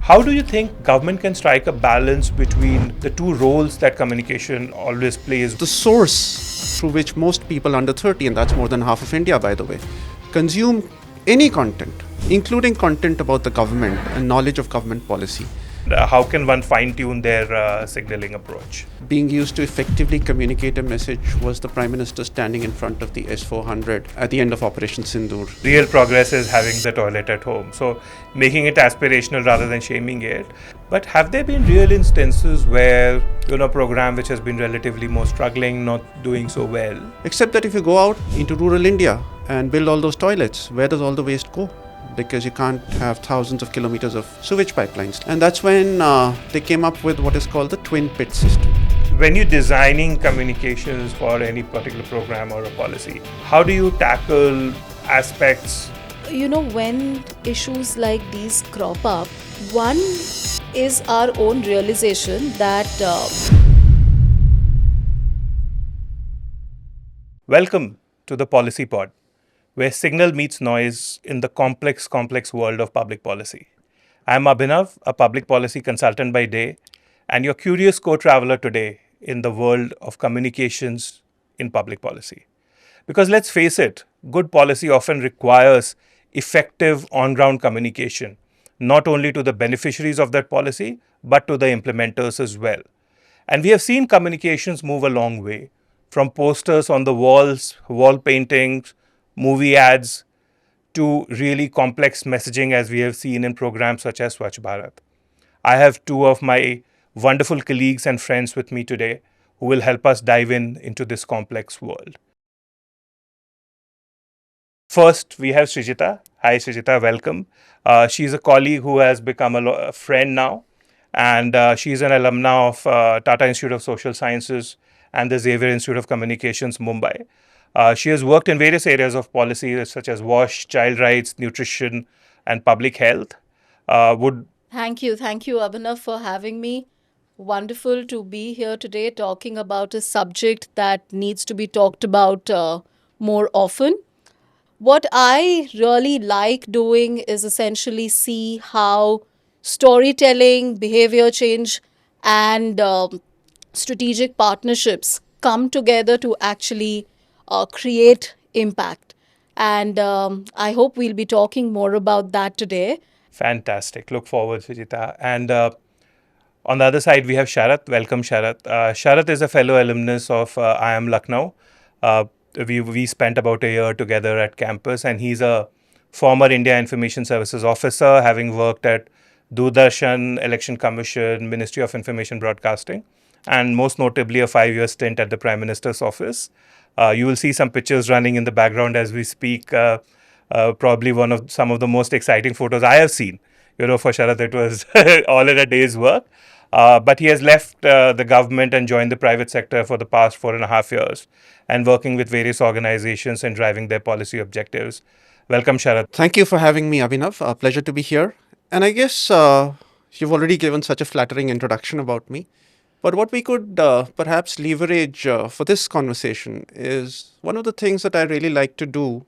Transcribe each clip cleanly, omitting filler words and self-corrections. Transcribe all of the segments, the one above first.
How do you think government can strike a balance between the two roles that communication always plays? The source through which most people under 30, and that's more than half of India, by the way, consume any content, including content about the government and knowledge of government policy, How can one fine-tune their signaling approach? being used to effectively communicate a message was the Prime Minister standing in front of the S-400 at the end of Operation Sindoor. Real progress is having the toilet at home. So making it aspirational rather than shaming it. But have there been real instances where, a program which has been relatively more struggling, not doing so well? Except that if you go out into rural India and build all those toilets, where does all the waste go? Because you can't have thousands of kilometers of sewage pipelines. And that's when they came up with what is called the twin pit system. When you're designing communications for any particular program or a policy, how do you tackle aspects? When issues like these crop up, one is our own realization that Welcome to the Policy Pod, where signal meets noise in the complex world of public policy. I'm Abhinav, a public policy consultant by day, and your curious co-traveler today in the world of communications in public policy. Because let's face it, good policy often requires effective on-ground communication, not only to the beneficiaries of that policy, but to the implementers as well. And we have seen communications move a long way, from posters on the walls, wall paintings, movie ads, to really complex messaging as we have seen in programs such as Swachh Bharat. I have two of my wonderful colleagues and friends with me today who will help us dive into this complex world. First, we have Srijita. Hi, Srijita, welcome. She's a colleague who has become a friend now, and she's an alumna of Tata Institute of Social Sciences and the Xavier Institute of Communications, Mumbai. She has worked in various areas of policy such as WASH, child rights, nutrition, and public health. Thank you, Abhinav, for having me. Wonderful to be here today talking about a subject that needs to be talked about more often. What I really like doing is essentially see how storytelling, behavior change, and strategic partnerships come together to actually create impact. And I hope we'll be talking more about that today. Fantastic. Look forward, Srijita. And on the other side, we have Sharath. Welcome, Sharath. Sharath is a fellow alumnus of IIM Lucknow. We spent about a year together at campus, and he's a former India Information Services officer, having worked at Doordarshan, Election Commission, Ministry of Information Broadcasting, and most notably a 5-year stint at the Prime Minister's office. You will see some pictures running in the background as we speak. Probably some of the most exciting photos I have seen. For Sharath, it was all in a day's work. But he has left the government and joined the private sector for the past 4.5 years and working with various organizations and driving their policy objectives. Welcome, Sharath. Thank you for having me, Abhinav. A pleasure to be here. And I guess you've already given such a flattering introduction about me. But what we could perhaps leverage for this conversation is one of the things that I really like to do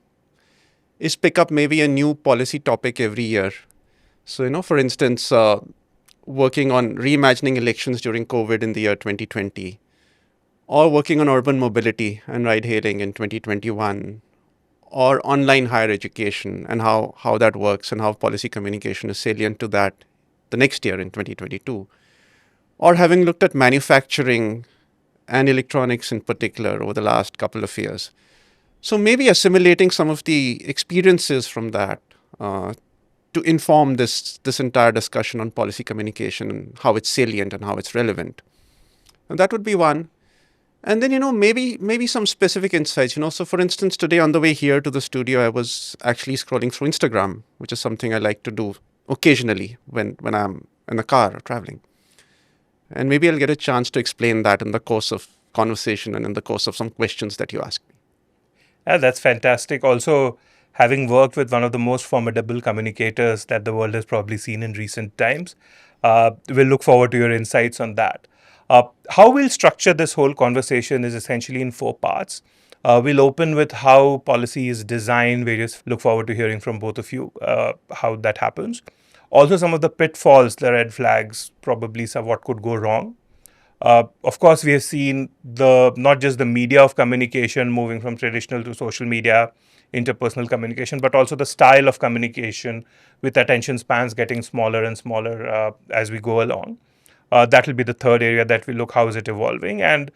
is pick up maybe a new policy topic every year. So, for instance, working on reimagining elections during COVID in the year 2020, or working on urban mobility and ride-hailing in 2021, or online higher education and how that works and how policy communication is salient to that the next year in 2022, or having looked at manufacturing and electronics in particular over the last couple of years. So maybe assimilating some of the experiences from that to inform this entire discussion on policy communication and how it's salient and how it's relevant. And that would be one. And then, maybe some specific insights, So for instance, today on the way here to the studio, I was actually scrolling through Instagram, which is something I like to do occasionally when I'm in the car or traveling. And maybe I'll get a chance to explain that in the course of conversation and in the course of some questions that you ask me. Yeah, that's fantastic. Also, having worked with one of the most formidable communicators that the world has probably seen in recent times, we'll look forward to your insights on that. How we'll structure this whole conversation is essentially in 4 parts. We'll open with how policy is designed, look forward to hearing from both of you how that happens. Also, some of the pitfalls, the red flags, probably some what could go wrong. Of course, we have seen the not just the media of communication moving from traditional to social media, interpersonal communication, but also the style of communication with attention spans getting smaller and smaller as we go along. That will be the third area that we look how is it evolving, and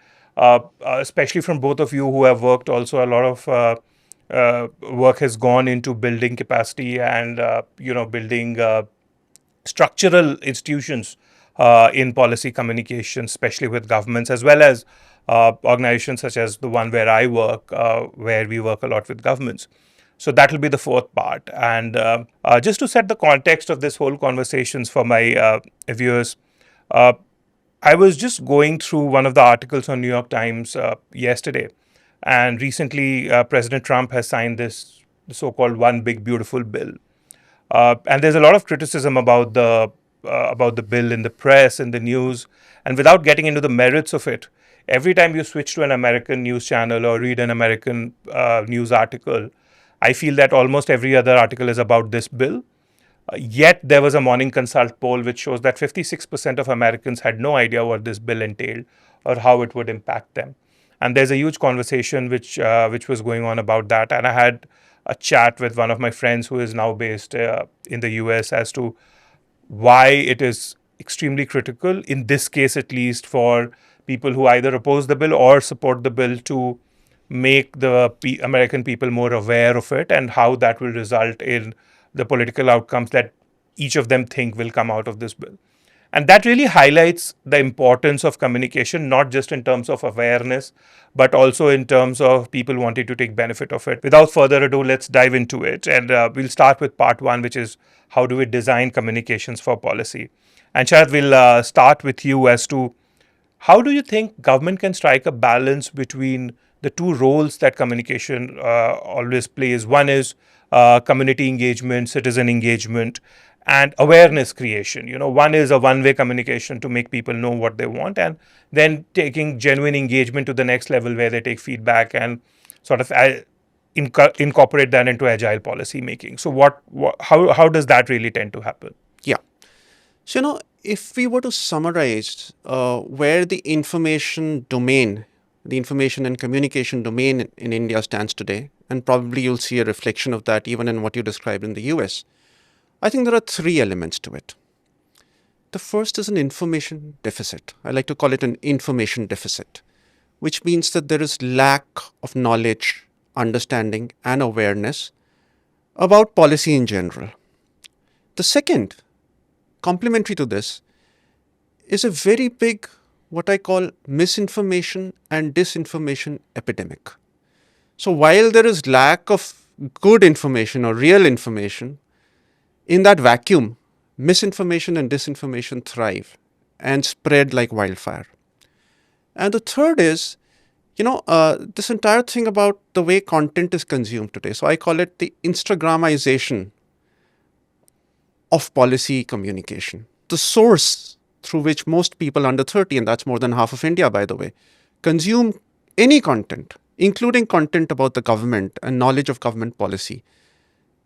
especially from both of you who have worked, also a lot of work has gone into building capacity and building structural institutions in policy communication, especially with governments, as well as organizations such as the one where I work, where we work a lot with governments. So that will be the fourth part. And just to set the context of this whole conversations for my viewers, uh, I was just going through one of the articles on New York Times yesterday, and recently President Trump has signed this so-called One Big Beautiful Bill. And there's a lot of criticism about the bill in the press, in the news, and without getting into the merits of it, every time you switch to an American news channel or read an American news article, I feel that almost every other article is about this bill. Yet there was a Morning Consult poll which shows that 56% of Americans had no idea what this bill entailed or how it would impact them. And there's a huge conversation which was going on about that. And I had a chat with one of my friends who is now based in the US as to why it is extremely critical, in this case at least, for people who either oppose the bill or support the bill to make the American people more aware of it and how that will result in the political outcomes that each of them think will come out of this bill. And that really highlights the importance of communication, not just in terms of awareness, but also in terms of people wanting to take benefit of it. Without further ado, let's dive into it. And we'll start with part one, which is how do we design communications for policy? And Sharad, we'll start with you as to how do you think government can strike a balance between the two roles that communication always plays? One is community engagement, citizen engagement, and awareness creation. One is a one-way communication to make people know what they want, and then taking genuine engagement to the next level where they take feedback and sort of incorporate that into agile policy making. So, how does that really tend to happen? Yeah. So, if we were to summarize where the information domain, the information and communication domain in India stands today, and probably you'll see a reflection of that even in what you described in the US, I think there are three elements to it. The first is an information deficit. I like to call it an information deficit, which means that there is lack of knowledge, understanding, and awareness about policy in general. The second, complementary to this, is a very big, what I call misinformation and disinformation epidemic. So while there is lack of good information or real information, in that vacuum, misinformation and disinformation thrive and spread like wildfire. And the third is, this entire thing about the way content is consumed today. So I call it the Instagramization of policy communication. The source through which most people under 30, and that's more than half of India, by the way, consume any content, including content about the government and knowledge of government policy,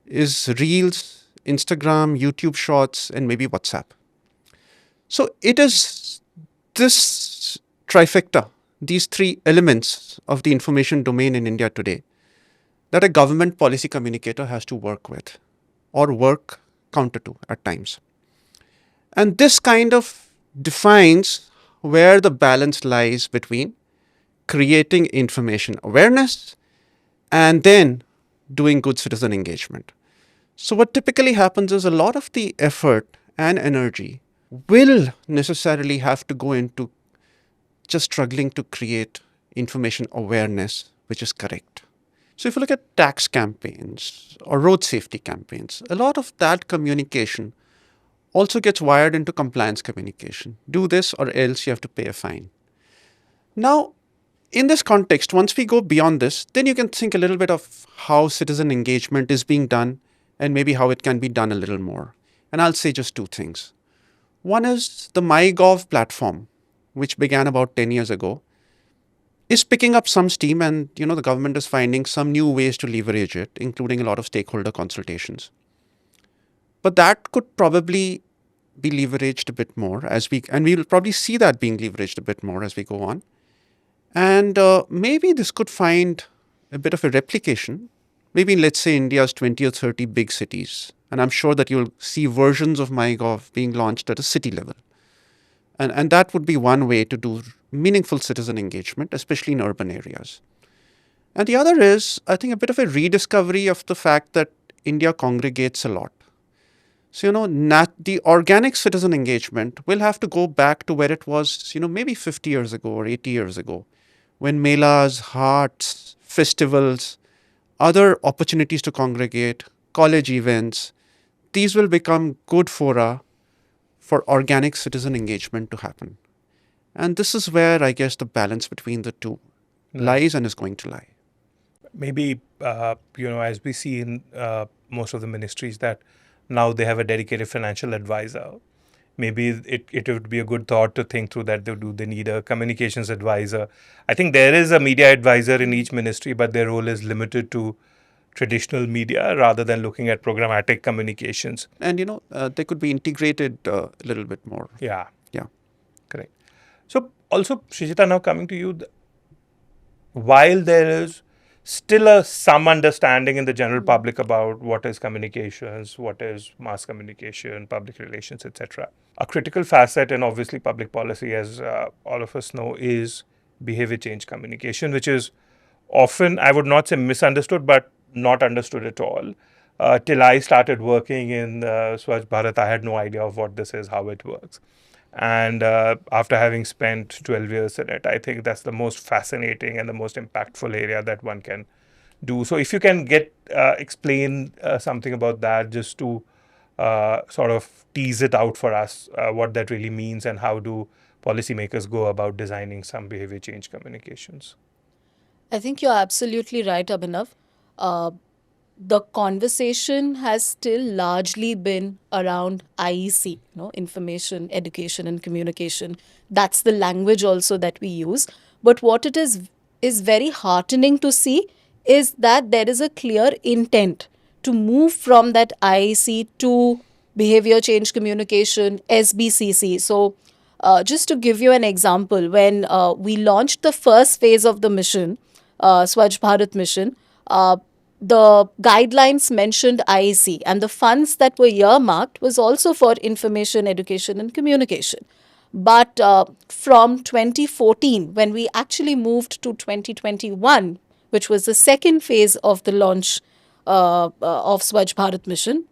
is Reels, Instagram, YouTube Shorts, and maybe WhatsApp. So it is this trifecta, these three elements of the information domain in India today, that a government policy communicator has to work with or work counter to at times. And this kind of defines where the balance lies between creating information awareness and then doing good citizen engagement. So what typically happens is a lot of the effort and energy will necessarily have to go into just struggling to create information awareness, which is correct. So if you look at tax campaigns or road safety campaigns, a lot of that communication also gets wired into compliance communication. Do this or else you have to pay a fine. Now, in this context, once we go beyond this, then you can think a little bit of how citizen engagement is being done and maybe how it can be done a little more. And I'll say just two things. One is the MyGov platform, which began about 10 years ago, is picking up some steam, and the government is finding some new ways to leverage it, including a lot of stakeholder consultations. But that could probably be leveraged a bit more and we will probably see that being leveraged a bit more as we go on. And maybe this could find a bit of a replication, maybe in, let's say, India's 20 or 30 big cities. And I'm sure that you'll see versions of MyGov being launched at a city level. And that would be one way to do meaningful citizen engagement, especially in urban areas. And the other is, I think, a bit of a rediscovery of the fact that India congregates a lot. So, the organic citizen engagement will have to go back to where it was, maybe 50 years ago or 80 years ago, when melas, haats, festivals, other opportunities to congregate, college events, these will become good fora for organic citizen engagement to happen. And this is where I guess the balance between the two lies and is going to lie. Maybe, as we see in most of the ministries that now they have a dedicated financial advisor. Maybe it would be a good thought to think through that. Do they need a communications advisor? I think there is a media advisor in each ministry, but their role is limited to traditional media rather than looking at programmatic communications. And, they could be integrated a little bit more. Yeah. Yeah. Correct. So also, Srijita, now coming to you, while there is still some understanding in the general public about what is communications, what is mass communication, public relations, etc. A critical facet in obviously public policy, as all of us know, is behavior change communication, which is often, I would not say misunderstood, but not understood at all. Till I started working in Swachh Bharat, I had no idea of what this is, how it works. And after having spent 12 years in it, I think that's the most fascinating and the most impactful area that one can do. So if you can explain something about that, just to sort of tease it out for us, what that really means and how do policymakers go about designing some behavior change communications. I think you're absolutely right, Abhinav. Uh, the conversation has still largely been around IEC, information, education, and communication. That's the language also that we use. But what it is very heartening to see is that there is a clear intent to move from that IEC to behavior change communication, SBCC. So, just to give you an example, when we launched the first phase of the mission, Swachh Bharat mission, the guidelines mentioned IEC, and the funds that were earmarked was also for information, education, and communication. But from 2014, when we actually moved to 2021, which was the second phase of the launch of Swachh Bharat mission,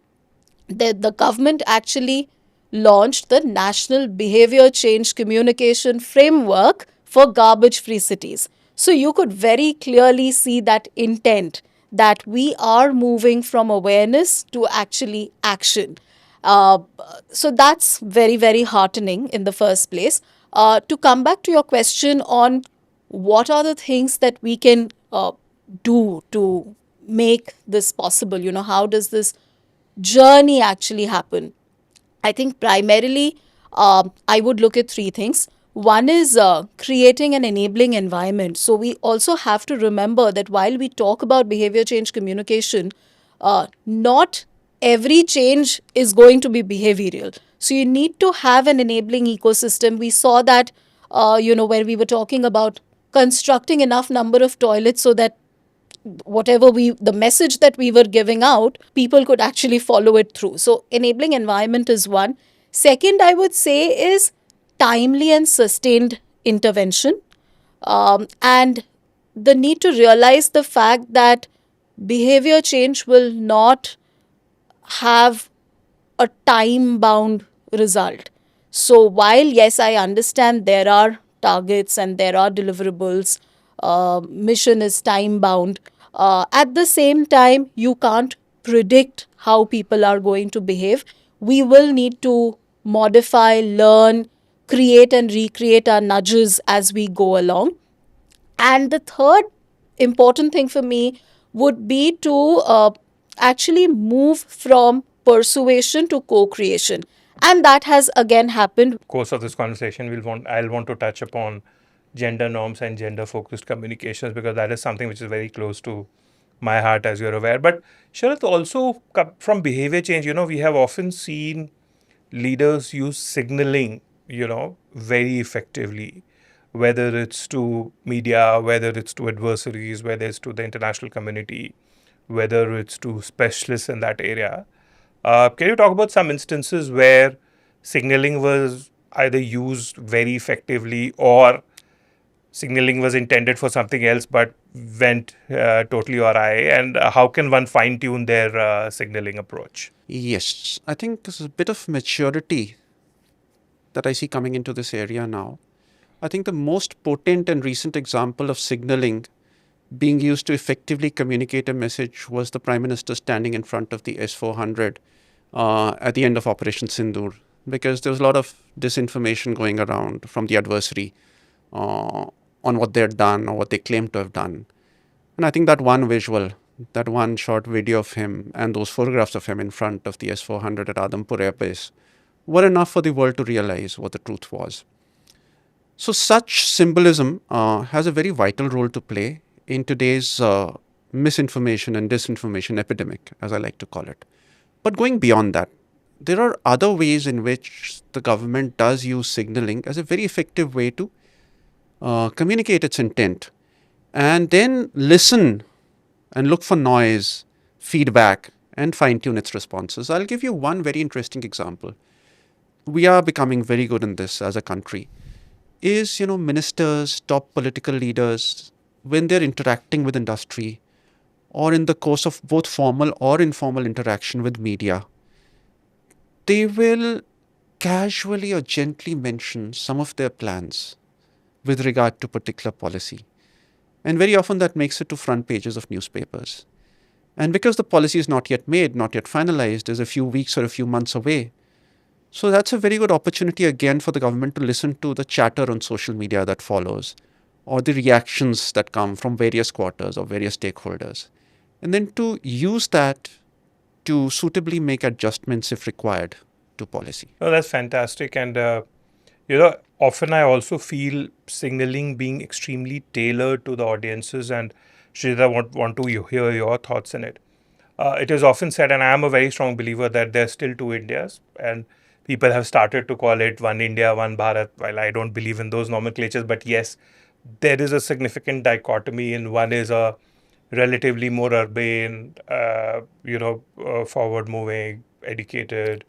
the government actually launched the National Behavior Change Communication Framework for Garbage Free Cities. So you could very clearly see that intent that we are moving from awareness to actually action. So that's very, very heartening in the first place. To come back to your question on what are the things that we can do to make this possible, how does this journey actually happen? I think primarily I would look at three things. One is creating an enabling environment. So we also have to remember that while we talk about behavior change communication, not every change is going to be behavioral. So you need to have an enabling ecosystem. We saw that, where we were talking about constructing enough number of toilets so that the message that we were giving out, people could actually follow it through. So enabling environment is one. Second, I would say, is timely and sustained intervention, and the need to realize the fact that behavior change will not have a time bound result. So while yes, I understand there are targets and there are deliverables, mission is time bound, at the same time you can't predict how people are going to behave. We will need to modify, learn, create and recreate our nudges as we go along. And the third important thing for me would be to actually move from persuasion to co-creation. And that has again happened. Course of this conversation, I'll want to touch upon gender norms and gender focused communications, because that is something which is very close to my heart, as you're aware. But Sharath, also from behavior change, we have often seen leaders use signaling, very effectively, whether it's to media, whether it's to adversaries, whether it's to the international community, whether it's to specialists in that area. Can you talk about some instances where signaling was either used very effectively or signaling was intended for something else but went totally awry? And how can one fine tune their signaling approach? Yes, I think there's a bit of maturity that I see coming into this area now. I think the most potent and recent example of signaling being used to effectively communicate a message was the Prime Minister standing in front of the S-400 at the end of Operation Sindoor, because there was a lot of disinformation going around from the adversary on what they had done or what they claimed to have done. And I think that one visual, that one short video of him and those photographs of him in front of the S-400 at Adampur Air Base were enough for the world to realize what the truth was. So such symbolism has a very vital role to play in today's misinformation and disinformation epidemic, as I like to call it. But going beyond that, there are other ways in which the government does use signaling as a very effective way to communicate its intent and then listen and look for noise, feedback, and fine tune its responses. I'll give you one very interesting example. We are becoming very good in this as a country. Is, ministers, top political leaders, when they're interacting with industry or in the course of both formal or informal interaction with media, they will casually or gently mention some of their plans with regard to particular policy. And very often that makes it to front pages of newspapers. And because the policy is not yet made, not yet finalized, is a few weeks or a few months away. So that's a very good opportunity again for the government to listen to the chatter on social media that follows, or the reactions that come from various quarters or various stakeholders, and then to use that to suitably make adjustments if required to policy. Oh, that's fantastic. And, often I also feel signaling being extremely tailored to the audiences. And Shrita, want to hear your thoughts in it. It is often said, and I am a very strong believer, that there's still two Indias. And people have started to call it one India, one Bharat. While I don't believe in those nomenclatures, but yes, there is a significant dichotomy in one is a relatively more urban, forward moving, educated,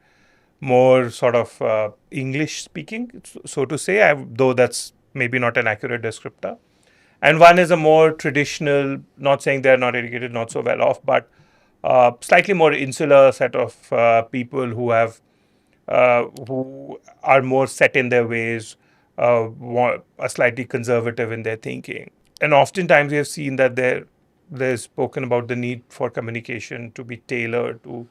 more sort of English speaking, so to say, though that's maybe not an accurate descriptor. And one is a more traditional, not saying they're not educated, not so well off, but slightly more insular set of people who are more set in their ways, are slightly conservative in their thinking. And oftentimes we have seen that there's spoken about the need for communication to be tailored to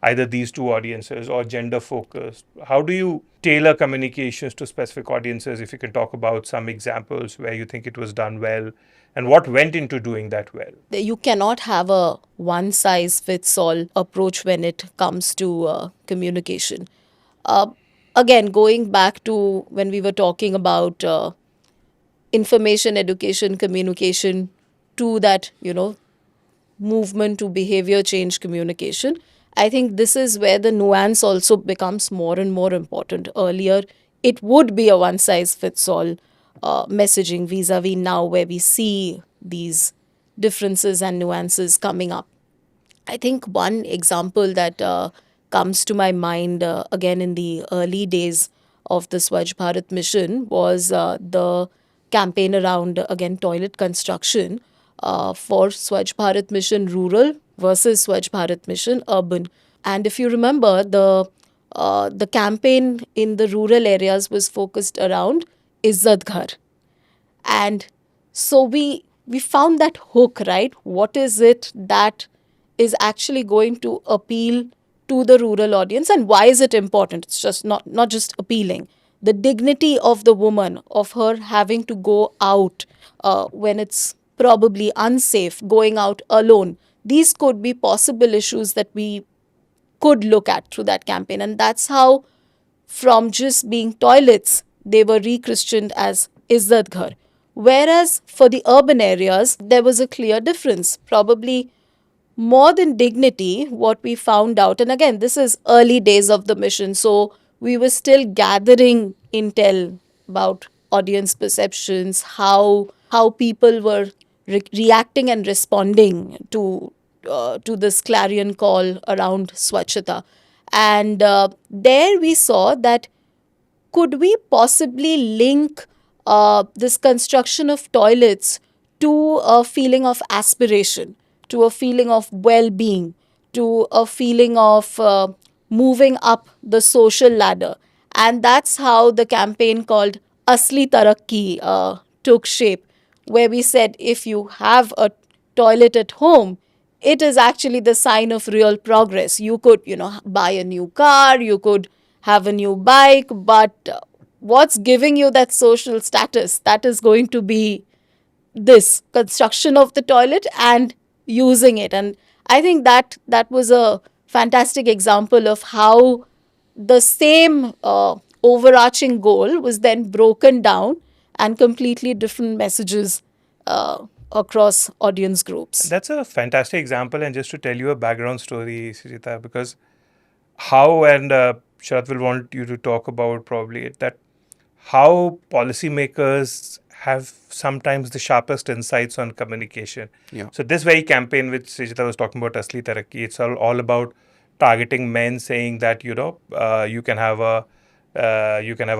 either these two audiences or gender focused. How do you tailor communications to specific audiences? If you can talk about some examples where you think it was done well and what went into doing that well. You cannot have a one size fits all approach when it comes to communication. Again, going back to when we were talking about information, education, communication, to that, movement to behavior change communication, I think this is where the nuance also becomes more and more important. Earlier, it would be a one size fits all messaging vis-a-vis now, where we see these differences and nuances coming up. I think one example that comes to my mind again in the early days of the Swachh Bharat mission was the campaign around, again, toilet construction for Swachh Bharat mission rural versus Swachh Bharat mission urban. And if you remember, the campaign in the rural areas was focused around Izzat Ghar. And so we found that hook, right? What is it that is actually going to appeal to the rural audience, and why is it important? It's just not just appealing. The dignity of the woman, of her having to go out when it's probably unsafe, going out alone. These could be possible issues that we could look at through that campaign. And that's how, from just being toilets, they were rechristened as Izzat Ghar. Whereas for the urban areas, there was a clear difference. Probably more than dignity, what we found out, and again, this is early days of the mission, so we were still gathering intel about audience perceptions, how people were reacting and responding to this clarion call around Swachhata. And there we saw that could we possibly link this construction of toilets to a feeling of aspiration, to a feeling of well being, to a feeling of moving up the social ladder? And that's how the campaign called Asli Tarakki took shape, where we said if you have a toilet at home, it is actually the sign of real progress. You could, buy a new car, you could have a new bike, but what's giving you that social status? That is going to be this construction of the toilet and using it. And I think that was a fantastic example of how the same overarching goal was then broken down and completely different messages across audience groups. That's a fantastic example. And just to tell you a background story, Sujita, because how, and Sharat will want you to talk about probably it, that how policymakers have sometimes the sharpest insights on communication. Yeah. So this very campaign which Srijita was talking about, Asli Tarakki, it's all about targeting men, saying that you can have a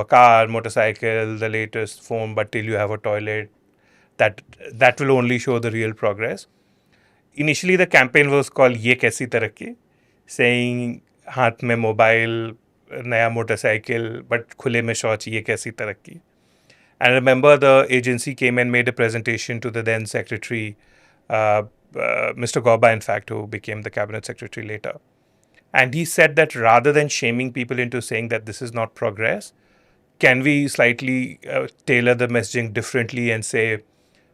car, motorcycle, the latest phone, but till you have a toilet, that that will only show the real progress. Initially, the campaign was called "Ye Kaisi Tarakki," saying हाथ में mobile, नया motorcycle, but खुले में शौच, ये कैसी तरक्की. And I remember the agency came and made a presentation to the then secretary, Mr. Gauba, in fact, who became the cabinet secretary later. And he said that rather than shaming people into saying that this is not progress, can we slightly tailor the messaging differently and say,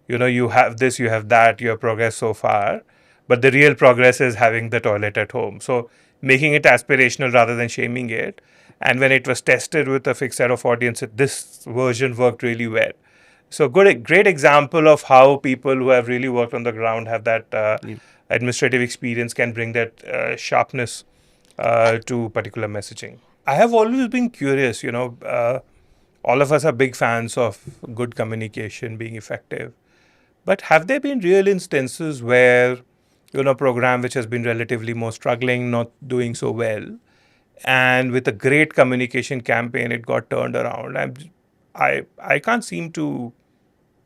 you have this, you have that, you have progress so far, but the real progress is having the toilet at home. So making it aspirational rather than shaming it. And when it was tested with a fixed set of audience, this version worked really well. So great example of how people who have really worked on the ground, have that administrative experience, can bring that sharpness to particular messaging. I have always been curious, all of us are big fans of good communication being effective. But have there been real instances where, a program which has been relatively more struggling, not doing so well, and with a great communication campaign, it got turned around? I can't seem to,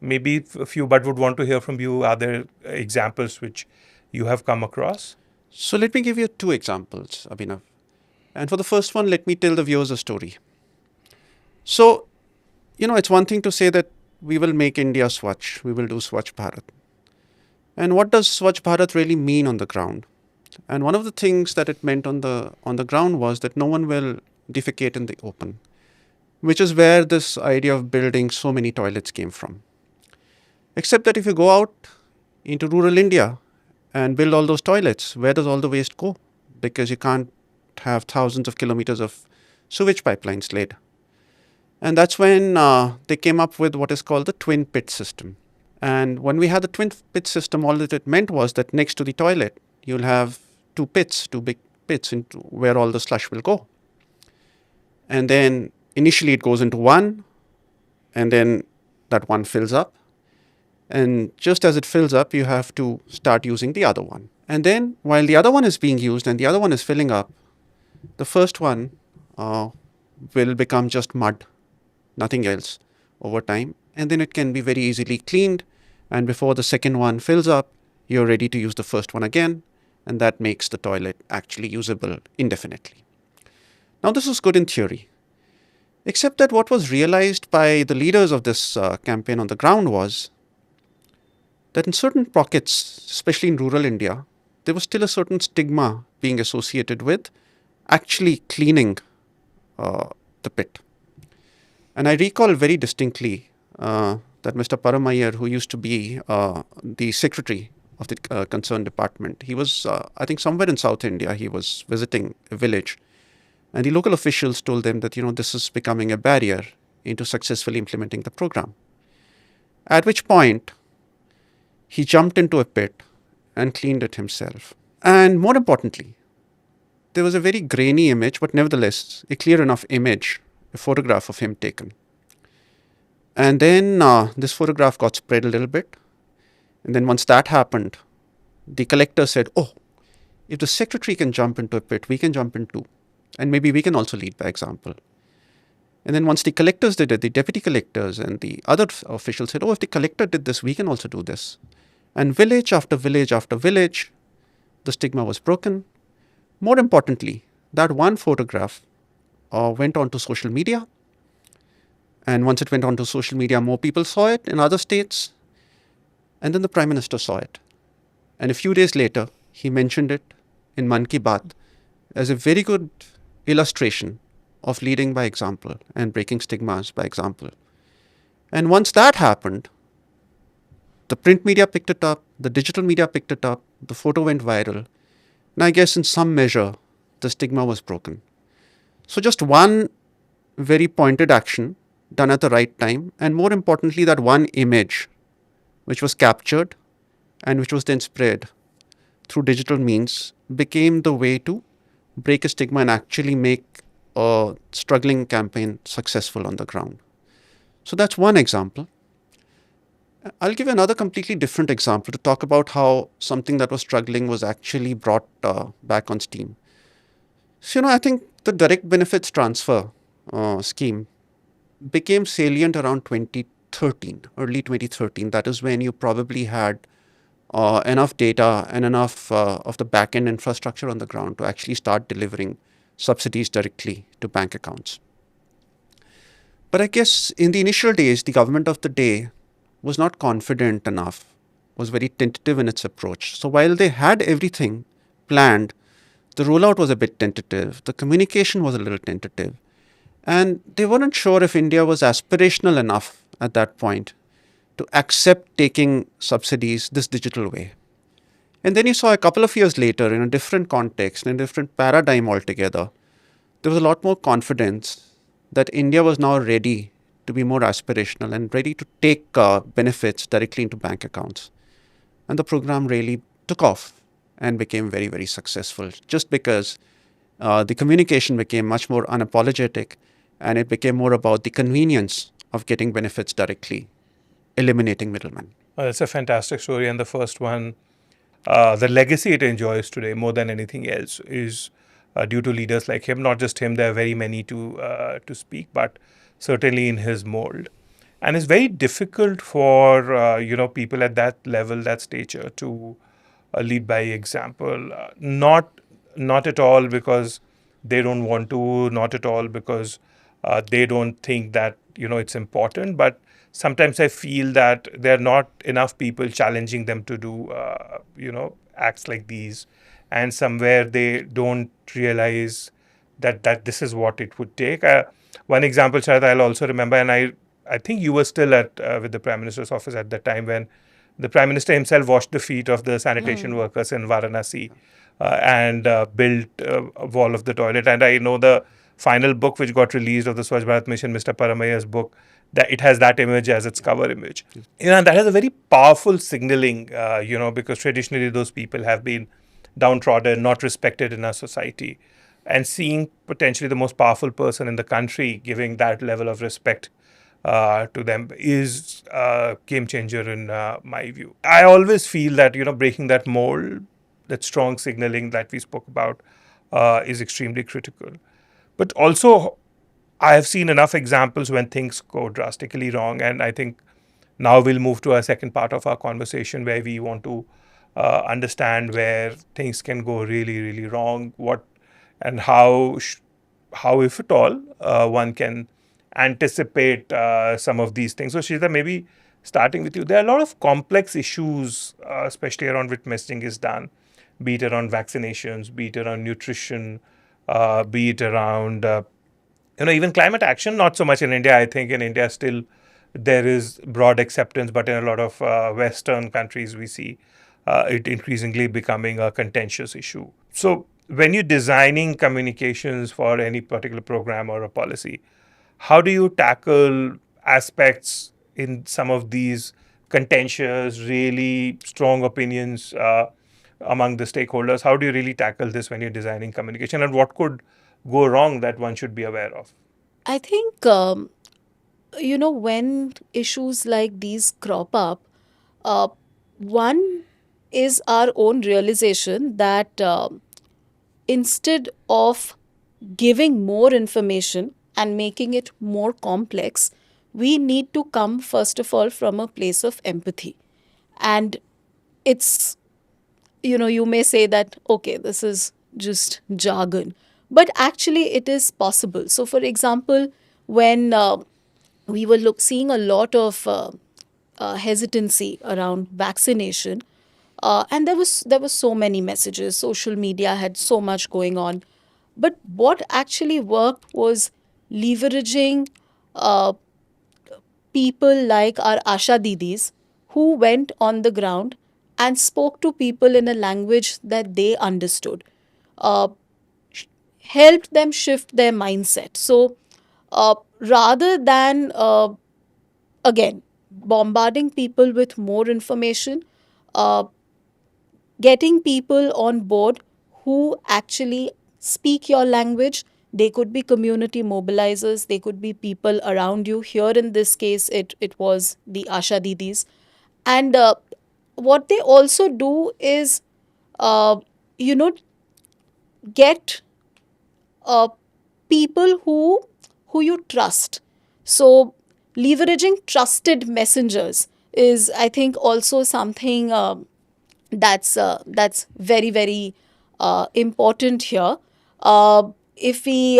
maybe a few, but would want to hear from you. Are there examples which you have come across? So let me give you two examples, Abhinav. And for the first one, let me tell the viewers a story. So, it's one thing to say that we will make India Swachh, we will do Swachh Bharat. And what does Swachh Bharat really mean on the ground? And one of the things that it meant on the ground was that no one will defecate in the open, which is where this idea of building so many toilets came from. Except that if you go out into rural India and build all those toilets, where does all the waste go? Because you can't have thousands of kilometers of sewage pipelines laid. And that's when they came up with what is called the twin pit system. And when we had the twin pit system, all that it meant was that next to the toilet, you'll have two big pits into where all the slush will go. And then initially it goes into one, and then that one fills up. And just as it fills up, you have to start using the other one. And then while the other one is being used and the other one is filling up, the first one will become just mud, nothing else, over time. And then it can be very easily cleaned. And before the second one fills up, you're ready to use the first one again. And that makes the toilet actually usable indefinitely. Now, this is good in theory. Except that what was realized by the leaders of this campaign on the ground was that in certain pockets, especially in rural India, there was still a certain stigma being associated with actually cleaning the pit. And I recall very distinctly that Mr. Paramayar, who used to be the secretary of the concerned department, he was, I think, somewhere in South India. He was visiting a village. And the local officials told them that, this is becoming a barrier into successfully implementing the program. At which point, he jumped into a pit and cleaned it himself. And more importantly, there was a very grainy image, but nevertheless, a clear enough image, a photograph of him taken. And then this photograph got spread a little bit. And then once that happened, the collector said, oh, if the secretary can jump into a pit, we can jump in too. And maybe we can also lead by example. And then once the collectors did it, the deputy collectors and the other officials said, oh, if the collector did this, we can also do this. And village after village after village, the stigma was broken. More importantly, that one photograph went onto social media. And once it went onto social media, more people saw it in other states. And then the Prime Minister saw it. And a few days later, he mentioned it in Man Ki Baat as a very good illustration of leading by example and breaking stigmas by example. And once that happened, the print media picked it up, the digital media picked it up, the photo went viral. And I guess in some measure, the stigma was broken. So just one very pointed action done at the right time, and more importantly, that one image which was captured and which was then spread through digital means became the way to break a stigma and actually make a struggling campaign successful on the ground. So that's one example. I'll give another completely different example to talk about how something that was struggling was actually brought back on steam. So, I think the direct benefits transfer scheme became salient around 2013, early 2013. That is when you probably had enough data and enough of the back-end infrastructure on the ground to actually start delivering subsidies directly to bank accounts. But I guess in the initial days, the government of the day was not confident enough, was very tentative in its approach. So while they had everything planned, the rollout was a bit tentative, the communication was a little tentative, and they weren't sure if India was aspirational enough at that point to accept taking subsidies this digital way. And then you saw a couple of years later, in a different context, in a different paradigm altogether, there was a lot more confidence that India was now ready to be more aspirational and ready to take benefits directly into bank accounts. And the program really took off and became very, very successful just because the communication became much more unapologetic and it became more about the convenience of getting benefits directly, eliminating middlemen. It's a fantastic story, and the first one, the legacy it enjoys today more than anything else is due to leaders like him. Not just him; there are very many to speak, but certainly in his mold. And it's very difficult for people at that level, that stature, to lead by example. Not at all because they don't want to, not at all because they don't think that it's important, but sometimes I feel that there are not enough people challenging them to do acts like these, and somewhere they don't realize that this is what it would take. One example, Shahid, I'll also remember, and I think you were still at with the Prime Minister's office at the time when the Prime Minister himself washed the feet of the sanitation workers in Varanasi and built a wall of the toilet. And I know the final book which got released of the Swachh Bharat Mission, Mr. Paramaya's book, that it has that image as its cover image. And that has a very powerful signaling, because traditionally those people have been downtrodden, not respected in our society. And seeing potentially the most powerful person in the country giving that level of respect to them is a game changer in my view. I always feel that breaking that mold, that strong signaling that we spoke about, is extremely critical. But also, I have seen enough examples when things go drastically wrong, and I think now we'll move to our second part of our conversation where we want to understand where things can go really, really wrong, what and how, if at all, one can anticipate some of these things. So, Shita, maybe starting with you, there are a lot of complex issues, especially around which messaging is done, be it around vaccinations, be it around nutrition, be it around even climate action. Not so much in India. I think in India still there is broad acceptance, but in a lot of Western countries we see it increasingly becoming a contentious issue. So when you're designing communications for any particular program or a policy, how do you tackle aspects in some of these contentious, really strong opinions among the stakeholders? How do you really tackle this when you're designing communication, and what could go wrong that one should be aware of? I think, when issues like these crop up, uh, one is our own realization that instead of giving more information and making it more complex, we need to come, first of all, from a place of empathy. And it's, you may say that, okay, this is just jargon, but actually it is possible. So, for example, when we were seeing a lot of hesitancy around vaccination, and there was so many messages. Social media had so much going on, but what actually worked was leveraging uh, people like our Asha Didis who went on the ground and spoke to people in a language that they understood, uh, helped them shift their mindset. So rather than, again, bombarding people with more information, uh, getting people on board who actually speak your language. They could be community mobilizers, they could be people around you. Here in this case, it was the Asha Didis. And what they also do is, uh, you know, get uh, people who you trust. So leveraging trusted messengers is, I think, also something that's very, very important here. If we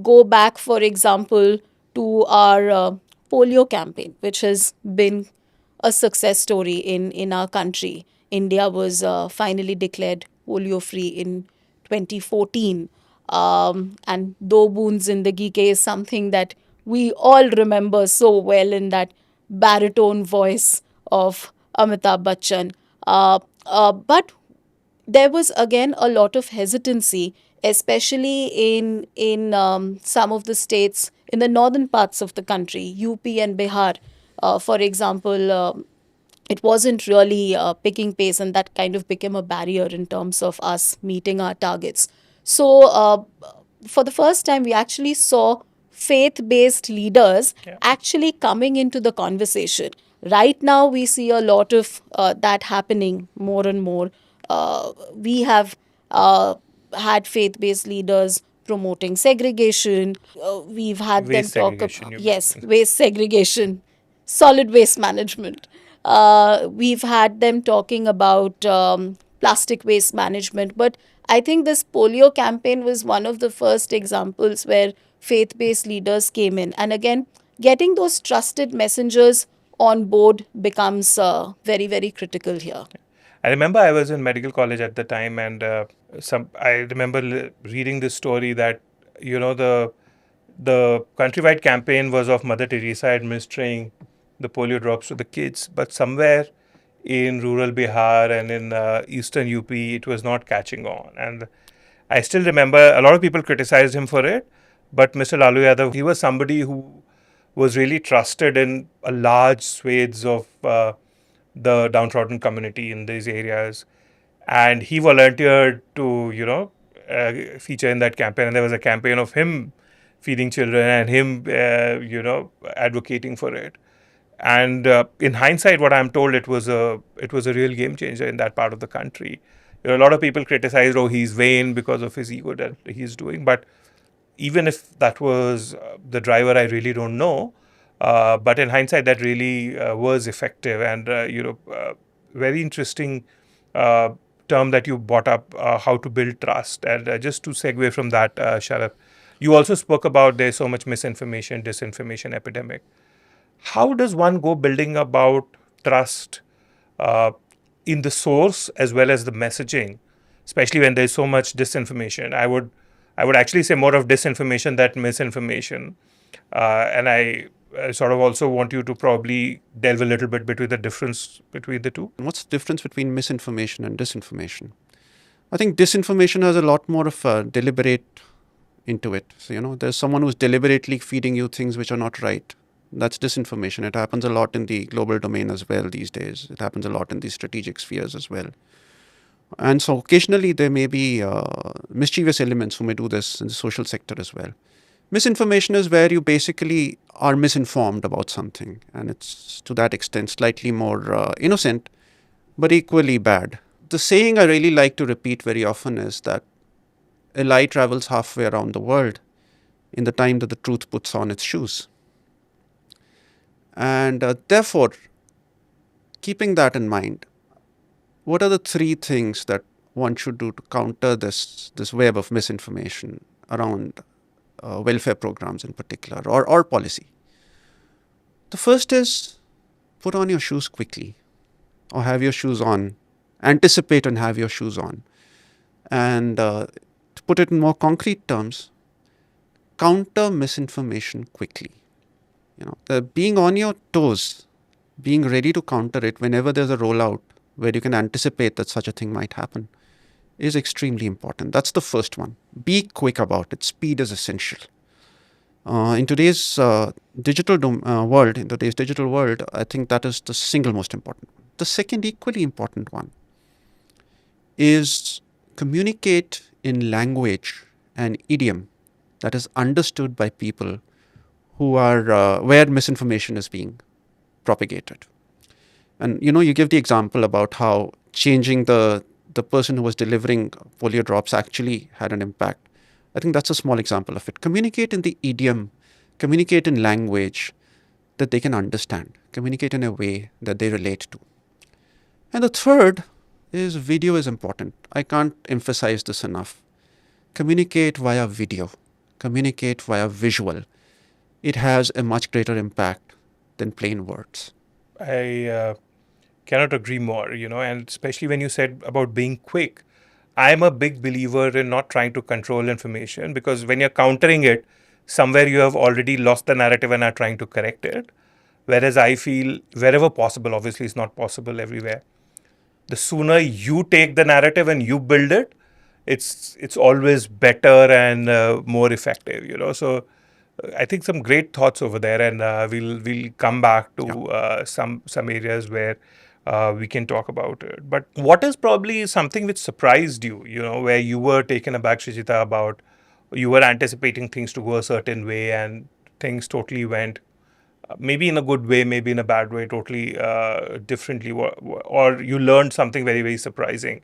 go back, for example, to our polio campaign, which has been a success story in our country. India was finally declared polio free in 2014. And Do Boon Zindagi Ke is something that we all remember so well, in that baritone voice of Amitabh Bachchan. But there was again a lot of hesitancy, especially in some of the states in the northern parts of the country, UP and Bihar. For example, it wasn't really picking pace, and that kind of became a barrier in terms of us meeting our targets. So, for the first time, we actually saw faith based leaders Yeah. actually coming into the conversation. Right now, we see a lot of that happening more and more. We have had faith based leaders promoting segregation. We've had them Waste talk segregation, about, you yes, mentioned. waste segregation, solid waste management. We've had them talking about plastic waste management. But I think this polio campaign was one of the first examples where faith based leaders came in. And again, getting those trusted messengers on board becomes very, very critical here. I remember I was in medical college at the time, and I remember reading this story that the countrywide campaign was of Mother Teresa administering the polio drops to the kids, but somewhere in rural Bihar and in eastern UP, it was not catching on. And I still remember a lot of people criticized him for it, but Mr. Lalu Yadav, he was somebody who was really trusted in a large swathes of the downtrodden community in these areas, and he volunteered to feature in that campaign. And there was a campaign of him feeding children and him advocating for it. And in hindsight, what I'm told, it was a real game changer in that part of the country. A lot of people criticized, oh, he's vain because of his ego that he's doing, but even if that was the driver, I really don't know. But in hindsight, that really was effective, and very interesting uh, term that you brought up, how to build trust. And just to segue from that, Sharad, you also spoke about there's so much misinformation, disinformation epidemic. How does one go building about trust uh, in the source as well as the messaging, especially when there's so much disinformation? I would actually say more of disinformation than misinformation. And I sort of also want you to probably delve a little bit between the difference between the two. What's the difference between misinformation and disinformation? I think disinformation has a lot more of a deliberate into it. So, there's someone who's deliberately feeding you things which are not right. That's disinformation. It happens a lot in the global domain as well these days. It happens a lot in the strategic spheres as well. And so occasionally there may be mischievous elements who may do this in the social sector as well. Misinformation is where you basically are misinformed about something, and it's to that extent slightly more innocent, but equally bad. The saying I really like to repeat very often is that a lie travels halfway around the world in the time that the truth puts on its shoes. And therefore, keeping that in mind, what are the three things that one should do to counter this web of misinformation around welfare programs in particular, or policy? The first is put on your shoes quickly, or have your shoes on, anticipate and have your shoes on. And to put it in more concrete terms, counter misinformation quickly. Being on your toes, being ready to counter it whenever there's a rollout where you can anticipate that such a thing might happen is extremely important. That's the first one. Be quick about it. Speed is essential. In today's digital world, I think that is the single most important one. The second equally important one is communicate in language and idiom that is understood by people who are where misinformation is being propagated. And you give the example about how changing the person who was delivering polio drops actually had an impact. I think that's a small example of it. Communicate in the idiom, communicate in language that they can understand, communicate in a way that they relate to. And the third is video is important. I can't emphasize this enough. Communicate via video, communicate via visual. It has a much greater impact than plain words. I cannot agree more, and especially when you said about being quick. I'm a big believer in not trying to control information, because when you're countering it, somewhere you have already lost the narrative and are trying to correct it. Whereas I feel wherever possible, obviously it's not possible everywhere, the sooner you take the narrative and you build it, it's always better and more effective. So I think some great thoughts over there, and we'll come back to some areas where we can talk about it. But what is probably something which surprised you? Where you were taken aback, Shijita, about you were anticipating things to go a certain way and things totally went maybe in a good way, maybe in a bad way, totally differently, or you learned something very, very surprising,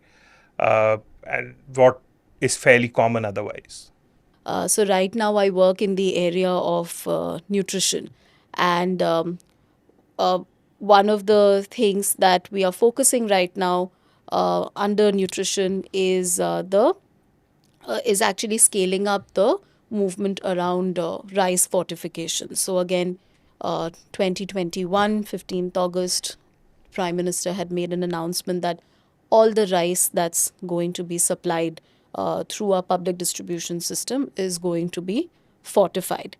and what is fairly common otherwise. So right now I work in the area of nutrition, and uh, one of the things that we are focusing right now under nutrition is actually scaling up the movement around rice fortification. So again, 2021, 15th August, Prime Minister had made an announcement that all the rice that's going to be supplied through our public distribution system is going to be fortified.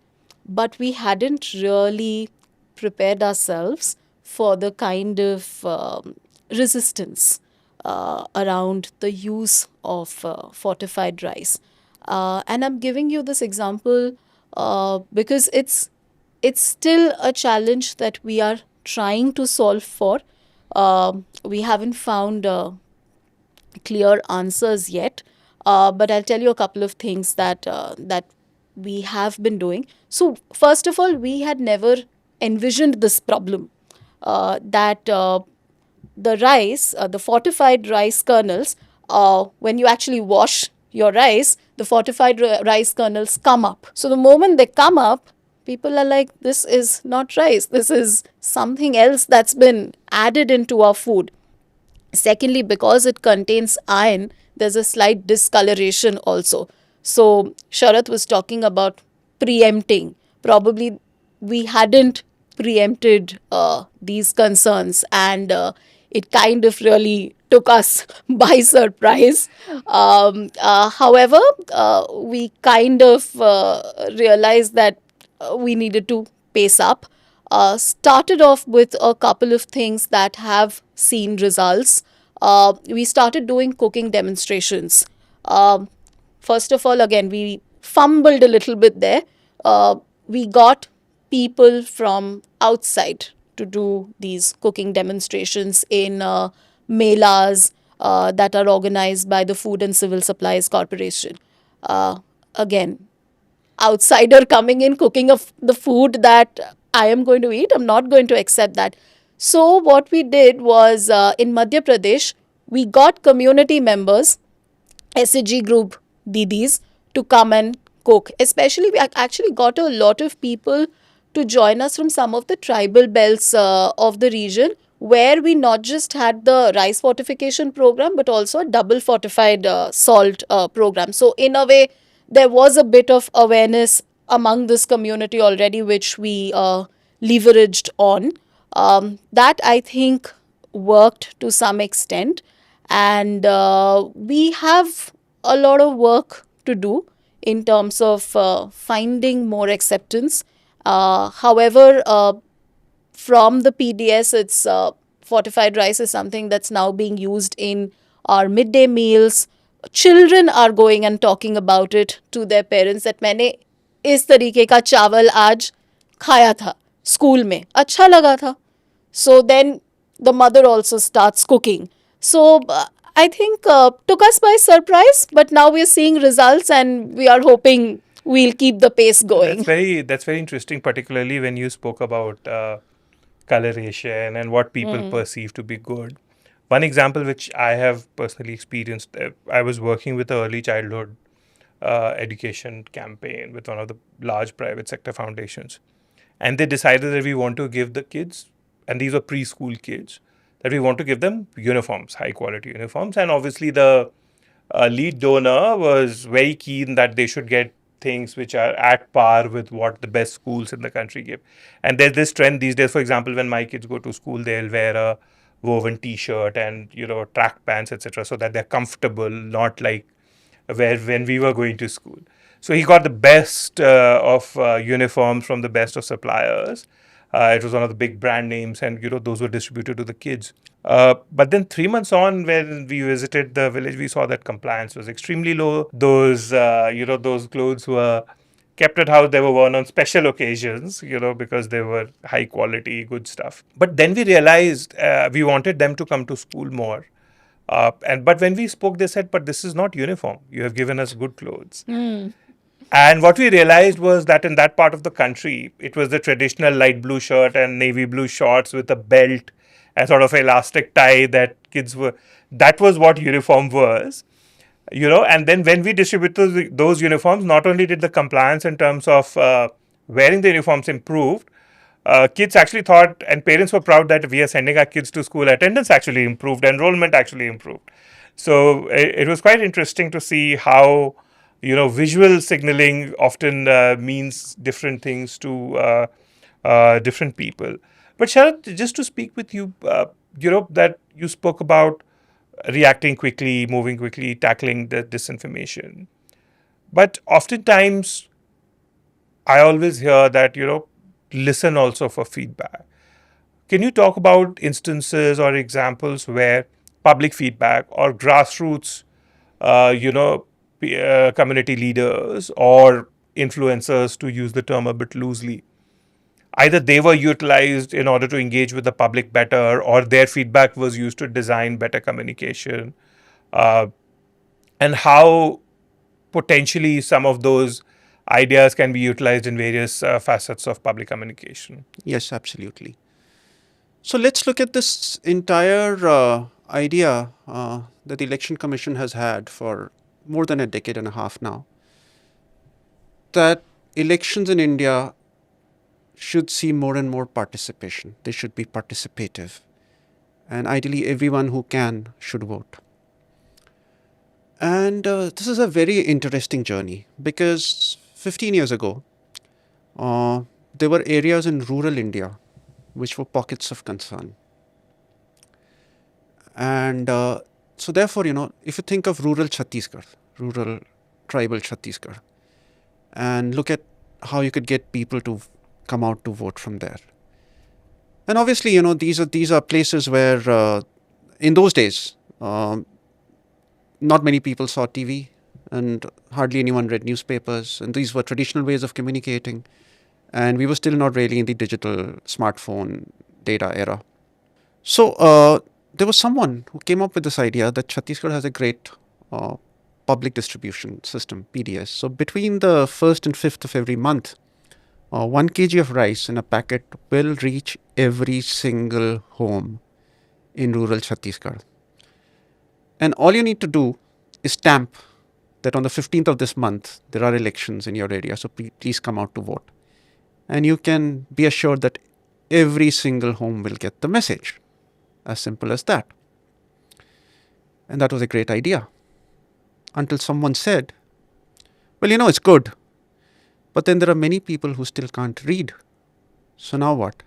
But we hadn't really prepared ourselves for the kind of resistance around the use of fortified rice. And I'm giving you this example because it's still a challenge that we are trying to solve for. We haven't found clear answers yet, but I'll tell you a couple of things that we have been doing. So first of all, we had never envisioned this problem that the rice, the fortified rice kernels, when you actually wash your rice, the fortified rice kernels come up. So the moment they come up, people are like, this is not rice. This is something else that's been added into our food. Secondly, because it contains iron, there's a slight discoloration also. So Sharath was talking about preempting. Probably we hadn't preempted these concerns, and it kind of really took us by surprise. However, we kind of realized that we needed to pace up. Started off with a couple of things that have seen results. We started doing cooking demonstrations. First of all, again, we fumbled a little bit there. We got people from outside to do these cooking demonstrations in melas, that are organized by the Food and Civil Supplies Corporation. Again, outsider coming in cooking of the food that I am going to eat. I'm not going to accept that. So what we did was in Madhya Pradesh, we got community members, SAG group didis, to come and cook. Especially, we actually got a lot of people to join us from some of the tribal belts of the region, where we not just had the rice fortification program but also a double fortified salt program. So in a way, there was a bit of awareness among this community already, which we leveraged on. That I think worked to some extent, and we have a lot of work to do in terms of finding more acceptance. However, from the PDS, it's fortified rice is something that's now being used in our midday meals. Children are going and talking about it to their parents that मैंने इस तरीके का चावल आज खाया था school में अच्छा लगा था. So then the mother also starts cooking. So I think took us by surprise, but now we're seeing results and we are hoping we'll keep the pace going. That's very interesting, particularly when you spoke about coloration and what people perceive to be good. One example which I have personally experienced, I was working with an early childhood education campaign with one of the large private sector foundations. And they decided that we want to give the kids, and these were preschool kids, that we want to give them uniforms, high quality uniforms. And obviously, the lead donor was very keen that they should get things which are at par with what the best schools in the country give. And there's this trend these days. For example, when my kids go to school, they'll wear a woven T-shirt and track pants, etc., so that they're comfortable, not like where when we were going to school. So he got the best of uniforms from the best of suppliers. It was one of the big brand names, and those were distributed to the kids. But then 3 months on, when we visited the village, we saw that compliance was extremely low. Those clothes were kept at house. They were worn on special occasions, because they were high quality, good stuff. But then we realized we wanted them to come to school more. But when we spoke, they said, "But this is not uniform. You have given us good clothes." And what we realized was that in that part of the country, it was the traditional light blue shirt and navy blue shorts with a belt and sort of elastic tie that kids were. That was what uniform was. And then when we distributed those uniforms, not only did the compliance in terms of wearing the uniforms improved, kids actually thought, and parents were proud that we are sending our kids to school. Attendance actually improved, enrollment actually improved. So it was quite interesting to see how visual signaling often means different things to different people. But Sharad, just to speak with you, that you spoke about reacting quickly, moving quickly, tackling the disinformation. But oftentimes, I always hear that, listen also for feedback. Can you talk about instances or examples where public feedback or grassroots, community leaders or influencers, to use the term a bit loosely, either they were utilized in order to engage with the public better, or their feedback was used to design better communication, and how potentially some of those ideas can be utilized in various facets of public communication? Yes, absolutely. So let's look at this entire idea that the Election Commission has had for more than a decade and a half now, that elections in India should see more and more participation. They should be participative. And ideally, everyone who can should vote. And this is a very interesting journey, because 15 years ago, there were areas in rural India which were pockets of concern. And so therefore, if you think of rural Chhattisgarh, rural tribal Chhattisgarh, and look at how you could get people to come out to vote from there. And obviously, these are places where in those days, not many people saw TV and hardly anyone read newspapers. And these were traditional ways of communicating. And we were still not really in the digital smartphone data era. So there was someone who came up with this idea that Chhattisgarh has a great uh, public distribution system, PDS. So between the 1st and 5th of every month, 1 kg of rice in a packet will reach every single home in rural Chhattisgarh. And all you need to do is stamp that on the 15th of this month, there are elections in your area. So please come out to vote. And you can be assured that every single home will get the message. As simple as that. And that was a great idea. Until someone said, well, it's good. But then there are many people who still can't read. So now what?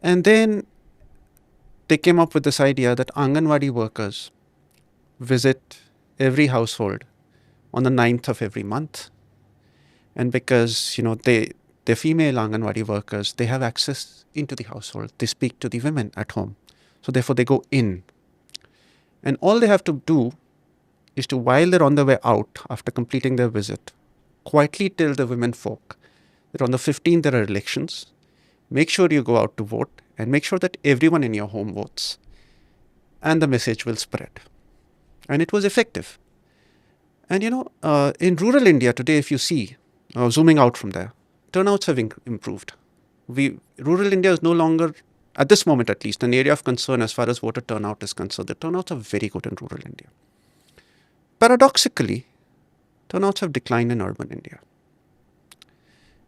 And then they came up with this idea that Anganwadi workers visit every household on the 9th of every month. And because, they're female Anganwadi workers, they have access into the household. They speak to the women at home. So therefore they go in. And all they have to do is to, while they're on their way out after completing their visit, quietly tell the women folk that on the 15th there are elections. Make sure you go out to vote and make sure that everyone in your home votes. And the message will spread. And it was effective. And in rural India today, if you see, zooming out from there, turnouts have improved. Rural India is no longer, at this moment at least, an area of concern as far as voter turnout is concerned. The turnouts are very good in rural India. Paradoxically, turnouts have declined in urban India.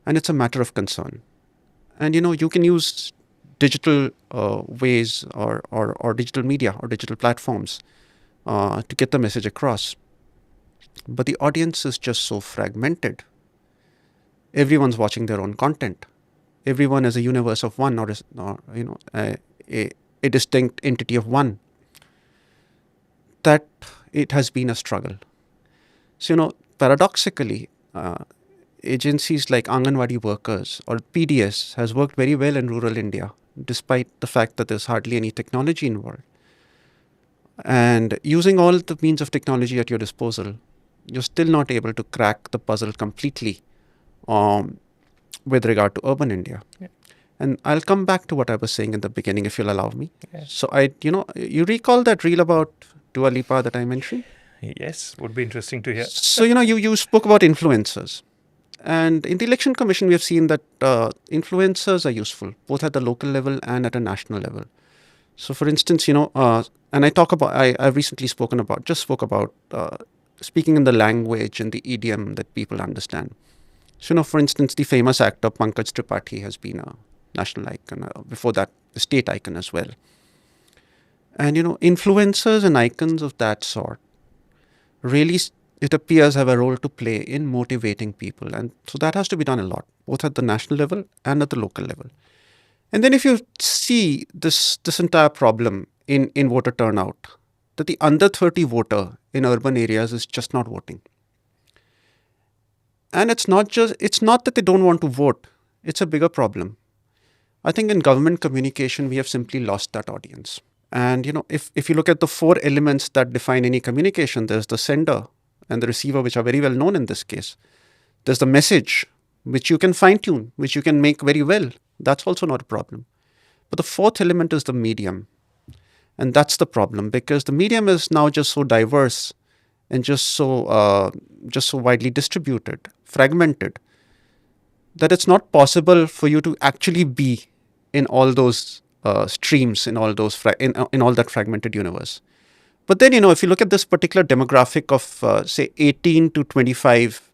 And it's a matter of concern. And you can use digital ways or digital media or digital platforms to get the message across. But the audience is just so fragmented. Everyone's watching their own content. Everyone is a universe of one, or a distinct entity of one. That it has been a struggle. So paradoxically, agencies like Anganwadi workers or PDS has worked very well in rural India, despite the fact that there's hardly any technology involved. And using all the means of technology at your disposal, you're still not able to crack the puzzle completely with regard to urban India. Yeah. And I'll come back to what I was saying in the beginning, if you'll allow me. Yeah. So you recall that reel about Dua Lipa that I mentioned? Yes, would be interesting to hear. So, you spoke about influencers. And in the Election Commission, we have seen that influencers are useful, both at the local level and at a national level. So, for instance, and I've recently spoke about speaking in the language and the idiom that people understand. So, for instance, the famous actor Pankaj Tripathi has been a national icon, before that, a state icon as well. And, influencers and icons of that sort really, it appears, have a role to play in motivating people. And so that has to be done a lot, both at the national level and at the local level. And then if you see this entire problem in voter turnout, that the under 30 voter in urban areas is just not voting. And it's not that they don't want to vote. It's a bigger problem. I think in government communication, we have simply lost that audience. And, if you look at the 4 elements that define any communication, there's the sender and the receiver, which are very well known in this case. There's the message, which you can fine tune, which you can make very well. That's also not a problem. But the 4th element is the medium. And that's the problem, because the medium is now just so diverse and just so widely distributed, fragmented, that it's not possible for you to actually be in all those streams, in all those in all that fragmented universe. But then, if you look at this particular demographic of, say, 18 to 25,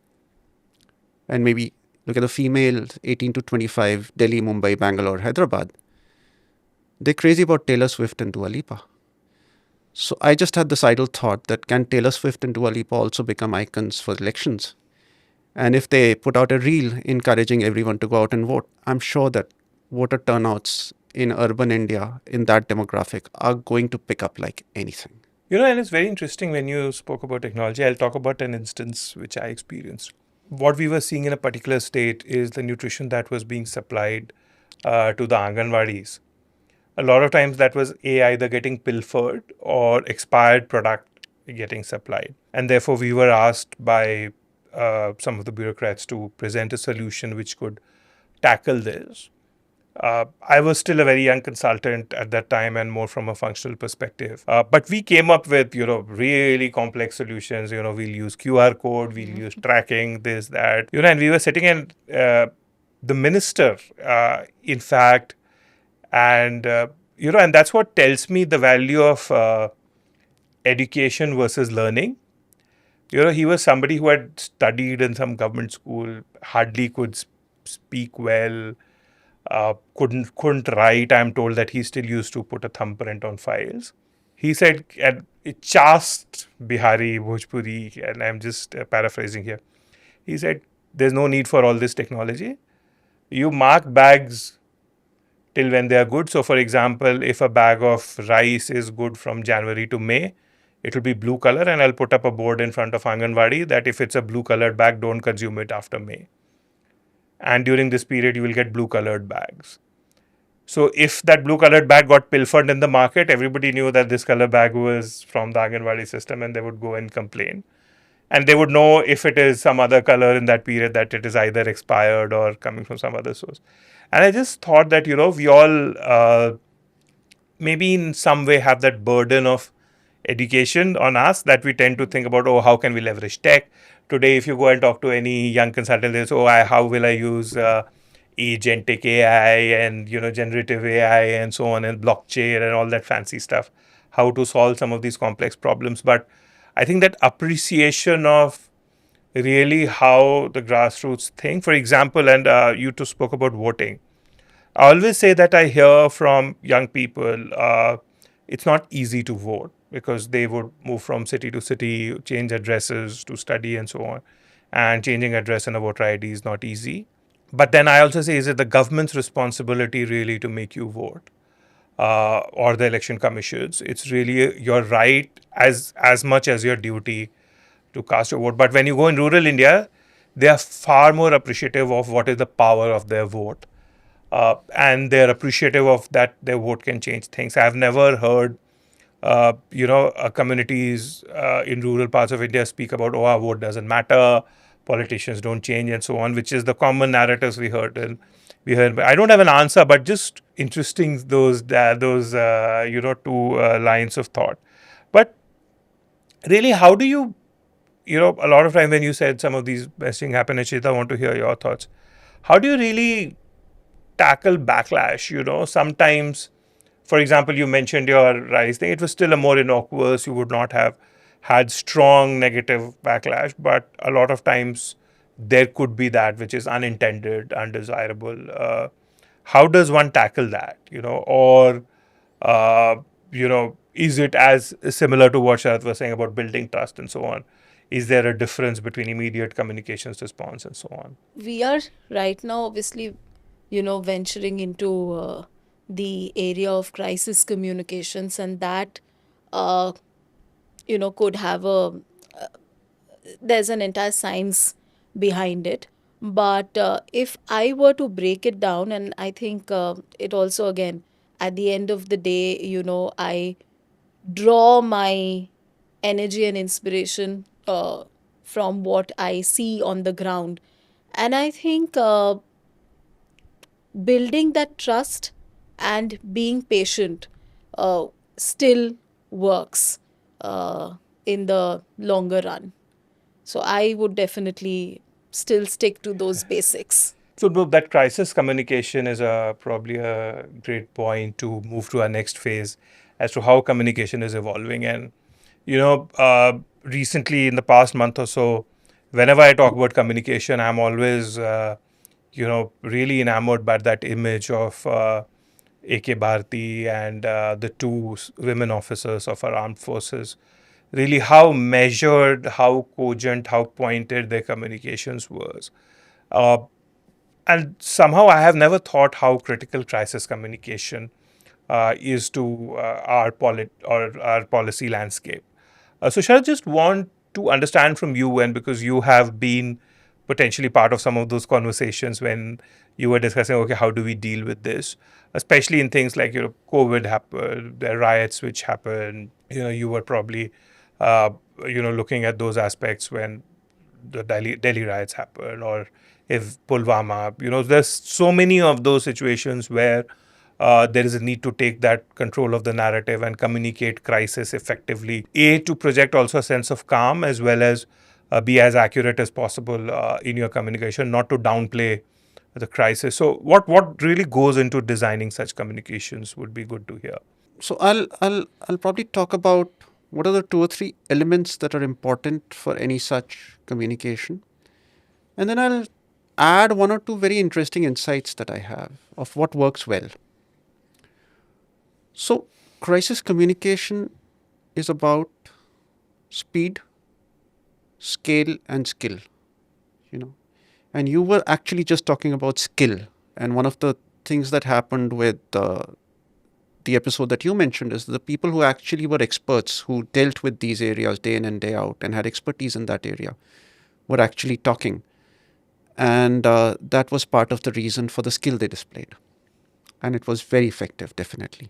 and maybe look at the females, 18 to 25, Delhi, Mumbai, Bangalore, Hyderabad, they're crazy about Taylor Swift and Dua Lipa. So I just had this idle thought that can Taylor Swift and Dua Lipa also become icons for elections? And if they put out a reel encouraging everyone to go out and vote, I'm sure that voter turnouts in urban India in that demographic are going to pick up like anything. And it's very interesting when you spoke about technology. I'll talk about an instance which I experienced. What we were seeing in a particular state is the nutrition that was being supplied to the Anganwadis. A lot of times that was either getting pilfered or expired product getting supplied. And therefore we were asked by some of the bureaucrats to present a solution which could tackle this. I was still a very young consultant at that time and more from a functional perspective. But we came up with, really complex solutions. We'll use QR code, we'll use tracking, this, that, and we were sitting in the minister, in fact, and, and that's what tells me the value of education versus learning. He was somebody who had studied in some government school, hardly could speak well, couldn't write. I'm told that he still used to put a thumbprint on files. He said, and Chast Bihari Bhojpuri, and I'm just paraphrasing here. He said, "There's no need for all this technology. You mark bags till when they are good. So, for example, if a bag of rice is good from January to May, it will be blue color, and I'll put up a board in front of Anganwadi that if it's a blue colored bag, don't consume it after May. And during this period, you will get blue colored bags." So if that blue colored bag got pilfered in the market, everybody knew that this color bag was from the Anganwadi system, and they would go and complain. And they would know if it is some other color in that period that it is either expired or coming from some other source. And I just thought that, we all maybe in some way have that burden of education on us that we tend to think about, oh, how can we leverage tech? Today, if you go and talk to any young consultant, they say, oh, how will I use agentic AI and, generative AI and so on, and blockchain and all that fancy stuff, how to solve some of these complex problems. But I think that appreciation of really how the grassroots think, for example, and you two spoke about voting. I always say that I hear from young people, it's not easy to vote because they would move from city to city, change addresses to study and so on. And changing address in a voter ID is not easy. But then I also say, is it the government's responsibility really to make you vote? Or the election commissions? It's really your right as much as your duty to cast your vote. But when you go in rural India, they are far more appreciative of what is the power of their vote. And they're appreciative of that their vote can change things. I've never heard, communities in rural parts of India speak about, oh, our vote doesn't matter, politicians don't change, and so on, which is the common narratives we heard. And we heard. I don't have an answer, but just interesting those two lines of thought. But really, how do you, a lot of time when you said some of these best things happen, Achita, I want to hear your thoughts. How do you really tackle backlash? Sometimes, for example, you mentioned your rice thing. It was still a more innocuous. You would not have had strong negative backlash, but a lot of times there could be that which is unintended, undesirable. How does one tackle that? Or is it as similar to what Sharath was saying about building trust and so on? Is there a difference between immediate communications response and so on? We are right now, obviously, venturing into the area of crisis communications, and that, could have there's an entire science behind it. But if I were to break it down, and I think it also, again, at the end of the day, I draw my energy and inspiration from what I see on the ground. And I think building that trust and being patient still works in the longer run. So I would definitely still stick to those basics. So that crisis communication is probably a great point to move to our next phase as to how communication is evolving. And, recently in the past month or so, whenever I talk about communication, I'm always, really enamored by that image of A.K. Bharti and the two women officers of our armed forces. Really, how measured, how cogent, how pointed their communications was. Uh, and somehow I have never thought how critical crisis communication is to our policy landscape. So shall I just want to understand from you, and because you have been potentially part of some of those conversations when you were discussing, okay, how do we deal with this, especially in things like, COVID happened, the riots which happened, you were probably, looking at those aspects when the Delhi riots happened, or if Pulwama, there's so many of those situations where there is a need to take that control of the narrative and communicate crisis effectively. To project also a sense of calm as well as be as accurate as possible in your communication, not to downplay the crisis. So, what really goes into designing such communications would be good to hear. So I'll probably talk about what are the two or three elements that are important for any such communication, and then I'll add one or two very interesting insights that I have of what works well. So crisis communication is about speed, scale, and skill. You know, and you were actually just talking about skill, and one of the things that happened with the episode that you mentioned is the people who actually were experts who dealt with these areas day in and day out and had expertise in that area were actually talking. And that was part of the reason for the skill they displayed. And it was very effective, definitely.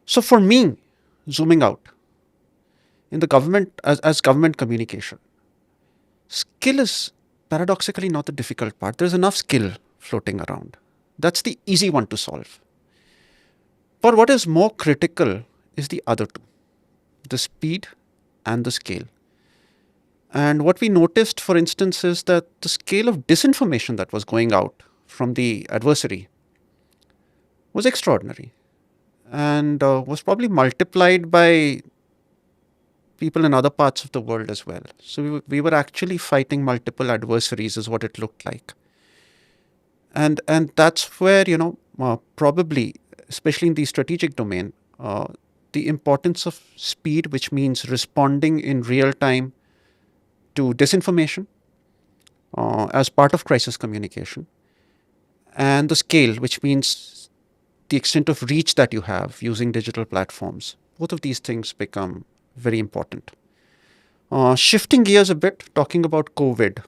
So for me, zooming out, in the government, as government communication, skill is paradoxically not the difficult part. There's enough skill floating around. That's the easy one to solve. But what is more critical is the other two, the speed and the scale. And what we noticed, for instance, is that the scale of disinformation that was going out from the adversary was extraordinary and was probably multiplied by people in other parts of the world as well. So we were actually fighting multiple adversaries, is what it looked like. And that's where, probably, especially in the strategic domain, the importance of speed, which means responding in real time to disinformation as part of crisis communication, and the scale, which means the extent of reach that you have using digital platforms. Both of these things become very important. Shifting gears a bit, talking about COVID,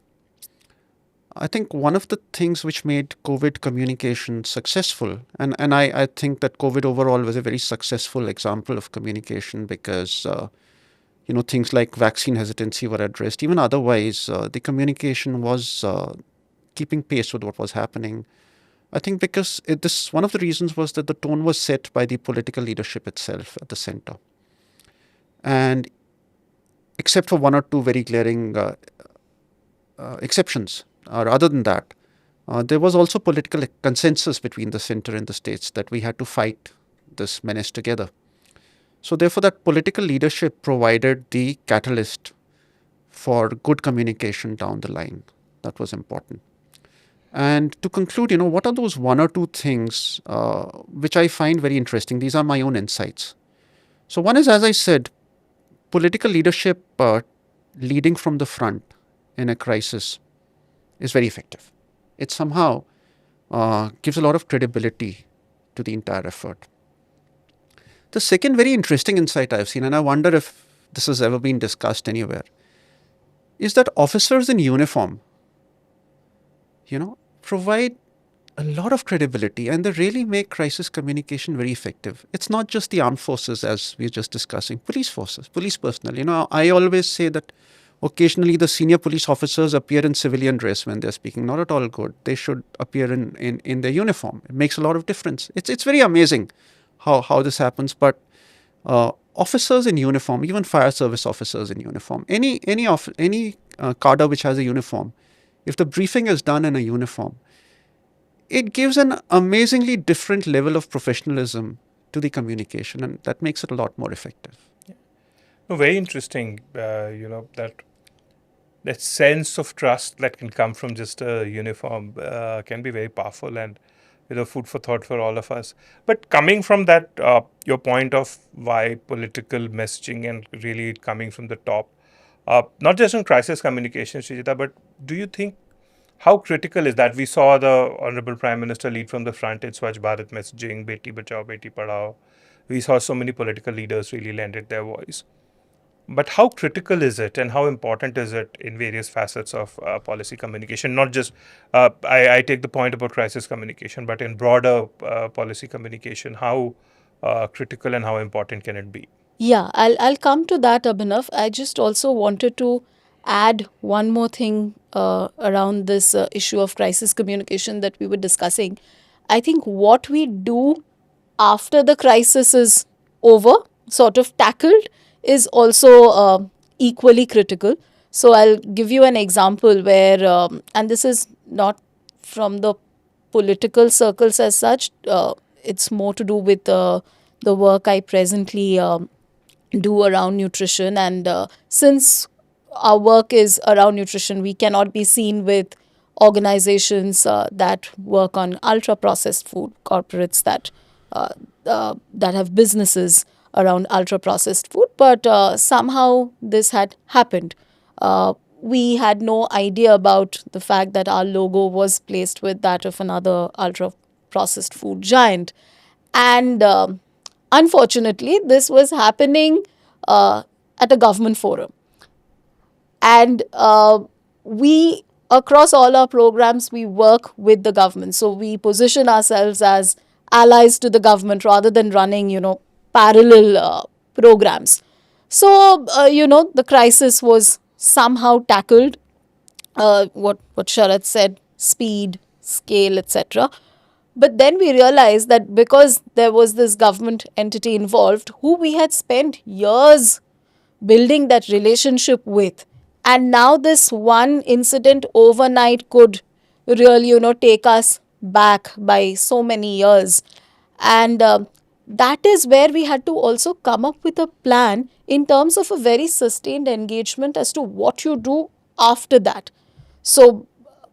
I think one of the things which made COVID communication successful, and I think that COVID overall was a very successful example of communication because, things like vaccine hesitancy were addressed. Even otherwise, the communication was keeping pace with what was happening. I think because this one of the reasons was that the tone was set by the political leadership itself at the center. And except for one or two very glaring exceptions, or other than that, there was also political consensus between the center and the states that we had to fight this menace together. So therefore, that political leadership provided the catalyst for good communication down the line. That was important. And to conclude, what are those one or two things which I find very interesting? These are my own insights. So one is, as I said, political leadership leading from the front in a crisis is very effective. It somehow gives a lot of credibility to the entire effort. The second very interesting insight I've seen, and I wonder if this has ever been discussed anywhere, is that officers in uniform, provide a lot of credibility and they really make crisis communication very effective. It's not just the armed forces, as we were just discussing, police forces, police personnel. I always say that occasionally the senior police officers appear in civilian dress when they're speaking. Not at all good. They should appear in their uniform. It makes a lot of difference. It's very amazing how this happens. But officers in uniform, even fire service officers in uniform, any cadre which has a uniform, if the briefing is done in a uniform, it gives an amazingly different level of professionalism to the communication, and that makes it a lot more effective. Yeah. No, very interesting. That sense of trust that can come from just a uniform can be very powerful and food for thought for all of us. But coming from that, your point of why political messaging and really coming from the top, not just in crisis communication, Srijita, but do you think how critical is that? We saw the Honorable Prime Minister lead from the front in Swachh Bharat messaging, Beti Bachao, Beti Padhao. We saw so many political leaders really lended their voice. But how critical is it and how important is it in various facets of policy communication? Not just, I take the point about crisis communication, but in broader policy communication, how critical and how important can it be? Yeah, I'll come to that, Abhinav. I just also wanted to add one more thing around this issue of crisis communication that we were discussing. I think what we do after the crisis is over, sort of tackled, is also equally critical. So I'll give you an example where, and this is not from the political circles as such, it's more to do with the work I presently do around nutrition. And since our work is around nutrition, we cannot be seen with organizations that work on ultra processed food, corporates uh, that have businesses around ultra processed food. But somehow this had happened. We had no idea about the fact that our logo was placed with that of another ultra processed food giant. And unfortunately, this was happening uh, at a government forum. And we, across all our programs, we work with the government. So we position ourselves as allies to the government rather than running, parallel programs. So, the crisis was somehow tackled. What Sharat said, speed, scale, etc. But then we realized that because there was this government entity involved who we had spent years building that relationship with, and now this one incident overnight could really, take us back by so many years. And that is where we had to also come up with a plan in terms of a very sustained engagement as to what you do after that. So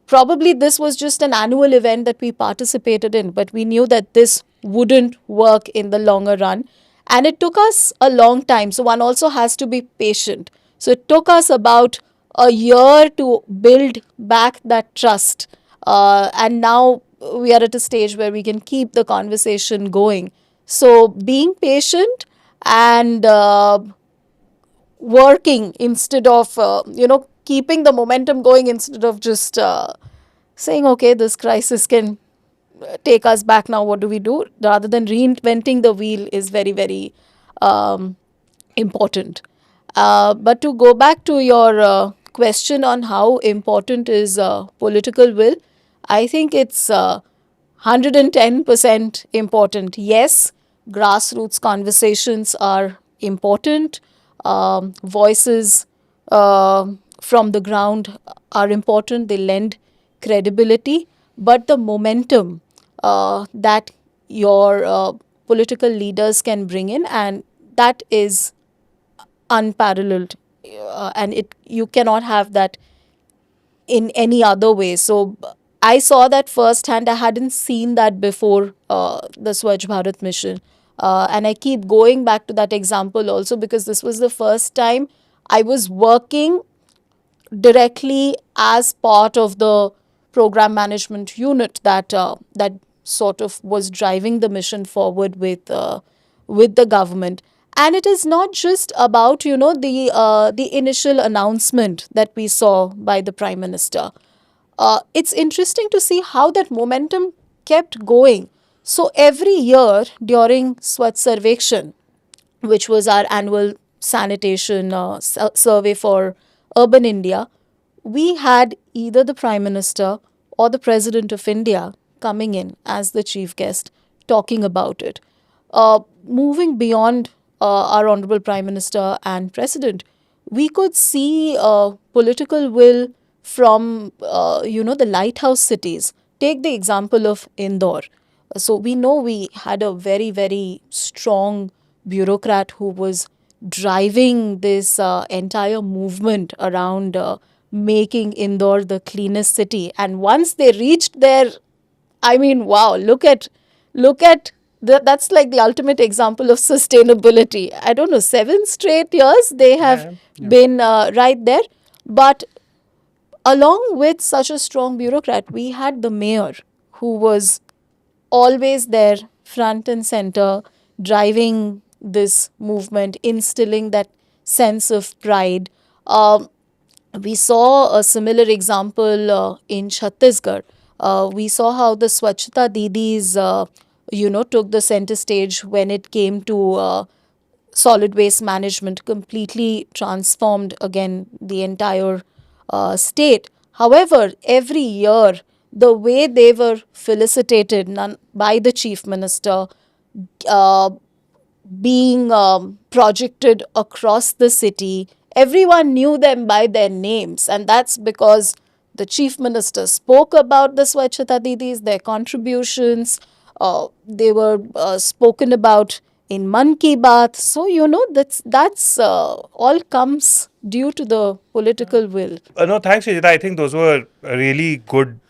probably this was just an annual event that we participated in, but we knew that this wouldn't work in the longer run. And it took us a long time. So one also has to be patient. So it took us about a year to build back that trust. And now we are at a stage where we can keep the conversation going. So being patient and working instead of, keeping the momentum going instead of just saying, okay, this crisis can take us back now, what do we do? Rather than reinventing the wheel is very, very um, important. But to go back to your question on how important is political will, I think it's 110% important. Yes, grassroots conversations are important. Voices from the ground are important. They lend credibility. But the momentum that your political leaders can bring in, and that is unparalleled. And it you cannot have that in any other way. So I saw that firsthand. I hadn't seen that before the Swachh Bharat mission. And I keep going back to that example also because this was the first time I was working directly as part of the program management unit that sort of was driving the mission forward with the government. And it is not just about the initial announcement that we saw by the prime minister. It's interesting to see how that momentum kept going. So every year during Swachh Sarvekshan, which was our annual sanitation survey for urban India, we had either the Prime Minister or the President of India coming in as the chief guest talking about it. Moving beyond our Honorable Prime Minister and President, we could see political will from the lighthouse cities. Take the example of Indore. So we know we had a very, very strong bureaucrat who was driving this entire movement around making Indore the cleanest city. And once they reached there, I mean, wow, look at that's like the ultimate example of sustainability. I don't know, 7 straight years they have been right there. But along with such a strong bureaucrat, we had the mayor who was always there, front and center, driving this movement, instilling that sense of pride. We saw a similar example in Chhattisgarh. We saw how the Swachhata Didis, took the center stage when it came to solid waste management, completely transformed again the entire state. However, every year, the way they were felicitated by the chief minister, uh, being projected across the city. Everyone knew them by their names, and that's because the chief minister spoke about the Swachhata Didis, their contributions. They were spoken about in Man Ki Baat. So that's all comes due to the political will. No, thanks, Srijita. I think those were really good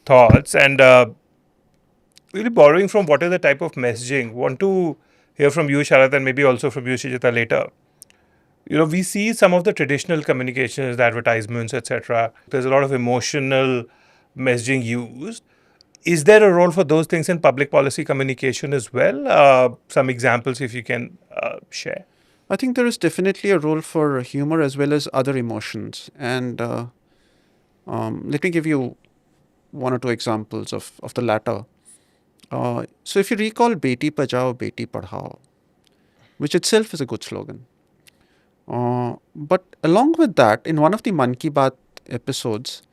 thoughts, and really borrowing from what is the type of messaging. Want to hear from you, Sharat, and maybe also from you, Srijita, later. We see some of the traditional communications, the advertisements, etc. There's a lot of emotional messaging used. Is there a role for those things in public policy communication as well? Some examples, if you can share. I think there is definitely a role for humor as well as other emotions. And let me give you one or two examples of the latter. So, if you recall Beti Pajao, Beti Padhao, which itself is a good slogan. But along with that, in one of the Man Ki Baat episodes,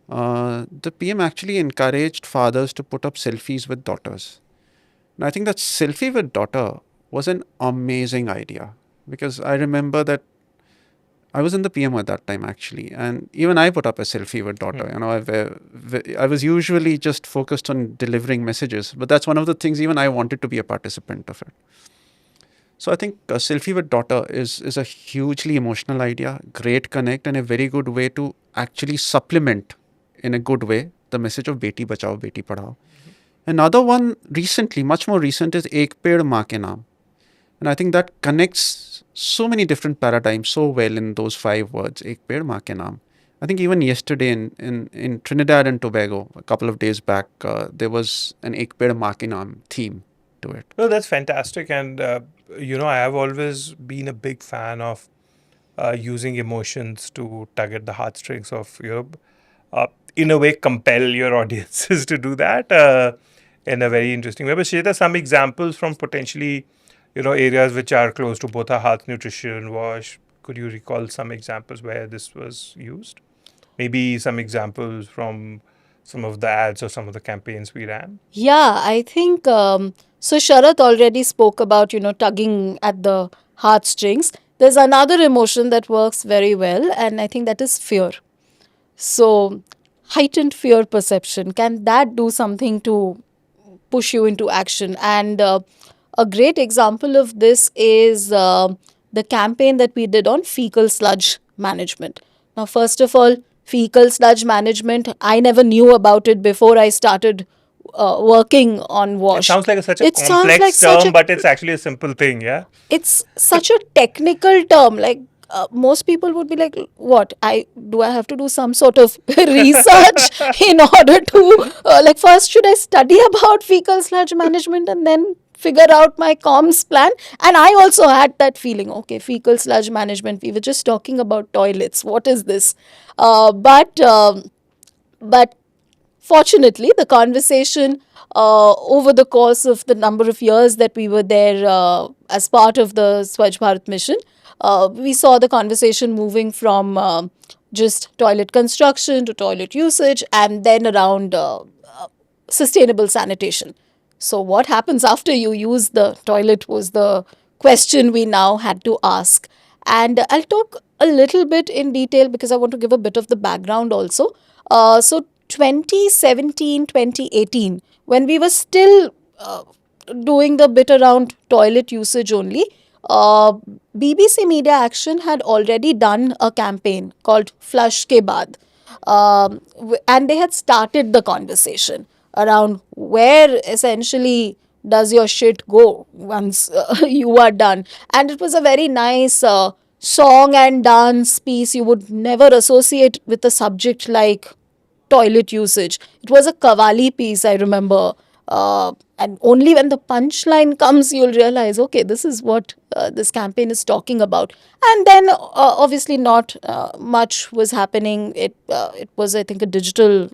the PM actually encouraged fathers to put up selfies with daughters. And I think that selfie with daughter was an amazing idea because I remember that I was in the PM at that time actually, and even I put up a selfie with daughter. I was usually just focused on delivering messages, but that's one of the things even I wanted to be a participant of it. So I think a selfie with daughter is a hugely emotional idea, great connect, and a very good way to actually supplement in a good way the message of Beti Bachao, Beti Padhao. Another one recently, much more recent, is Ek Ped Maa Ke Naam. And I think that connects so many different paradigms so well in those 5 words, Ek Ped Maa Ke Naam. I think even yesterday in Trinidad and Tobago, a couple of days back, there was an Ek Ped Maa Ke Naam theme to it. No, that's fantastic. And, I have always been a big fan of using emotions to tug at the heartstrings of, in a way, compel your audiences to do that in a very interesting way. But Shweta, some examples from potentially, areas which are close to both our health, nutrition, wash. Could you recall some examples where this was used? Maybe some examples from some of the ads or some of the campaigns we ran. Yeah, I think so. Sharat already spoke about, tugging at the heartstrings. There's another emotion that works very well, and I think that is fear. So, heightened fear perception, can that do something to push you into action? And a great example of this is the campaign that we did on fecal sludge management. Now, first of all, fecal sludge management, I never knew about it before I started working on It WASH. sounds like such a It sounds like complex such term, a but it's actually a simple thing, yeah? it's such a technical term. Like most people would be like, what, I have to do some sort of research in order to like, first should I study about fecal sludge management and then figure out my comms plan? And I also had that feeling, okay, fecal sludge management, we were just talking about toilets, what is this? But fortunately, the conversation over the course of the number of years that we were there as part of the Swachh Bharat mission, we saw the conversation moving from just toilet construction to toilet usage and then around sustainable sanitation. So, what happens after you use the toilet was the question we now had to ask. And I'll talk a little bit in detail because I want to give a bit of the background also. So, 2017, 2018, when we were still doing the bit around toilet usage only, uh, BBC Media Action had already done a campaign called Flush Ke Baad. And they had started the conversation around where essentially does your shit go once you are done. And it was a very nice song and dance piece. You would never associate with a subject like toilet usage. It was a Kavali piece, I remember. And only when the punchline comes, you'll realize, okay, this is what this campaign is talking about. And then, obviously, not much was happening. It was, I think, a digital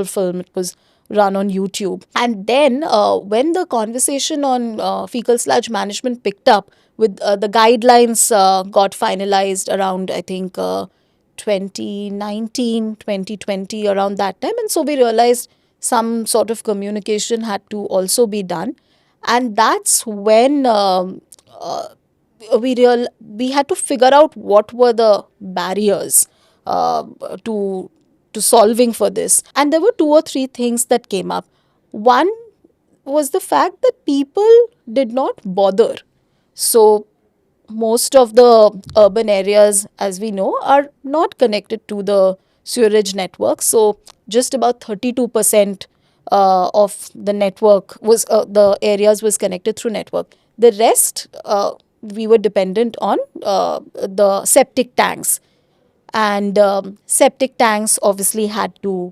film. It was run on YouTube. And then when the conversation on fecal sludge management picked up, with the guidelines got finalized around, I think, 2019, 2020, around that time. And so we realized some sort of communication had to also be done. And that's when we had to figure out what were the barriers to solving for this. And there were two or three things that came up. One was the fact that people did not bother. So most of the urban areas, as we know, are not connected to the sewerage network. So just about 32% of the network was the areas was connected through network. The rest, we were dependent on the septic tanks. And septic tanks obviously had to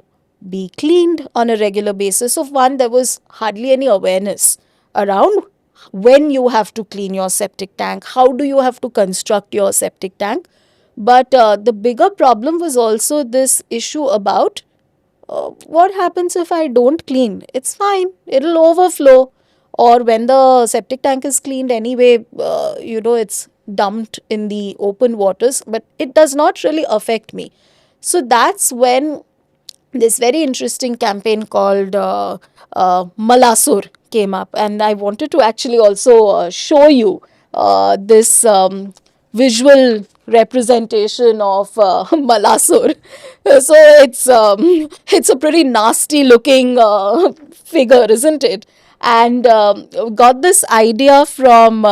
be cleaned on a regular basis. Of one, there was hardly any awareness around when you have to clean your septic tank, how do you have to construct your septic tank. But the bigger problem was also this issue about what happens if I don't clean? It's fine, it'll overflow. Or when the septic tank is cleaned anyway, it's dumped in the open waters, but it does not really affect me. So that's when this very interesting campaign called Malasur came up. And I wanted to actually also show you this visual representation of Malasur. So it's a pretty nasty looking figure, isn't it? And got this idea from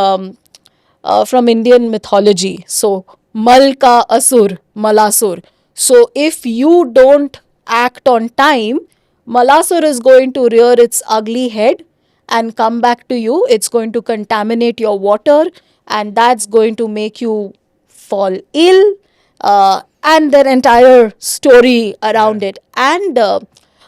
Indian mythology. So, Mal ka asur, Malasur. So, if you don't act on time, Malasur is going to rear its ugly head and come back to you. It's going to contaminate your water, and that's going to make you fall ill, and their entire story around it. And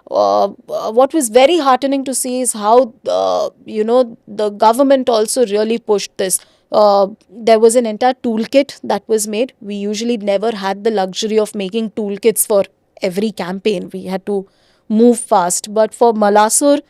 what was very heartening to see is how the government also really pushed this. There was an entire toolkit that was made. We usually never had the luxury of making toolkits for every campaign. We had to move fast. But for Malasur,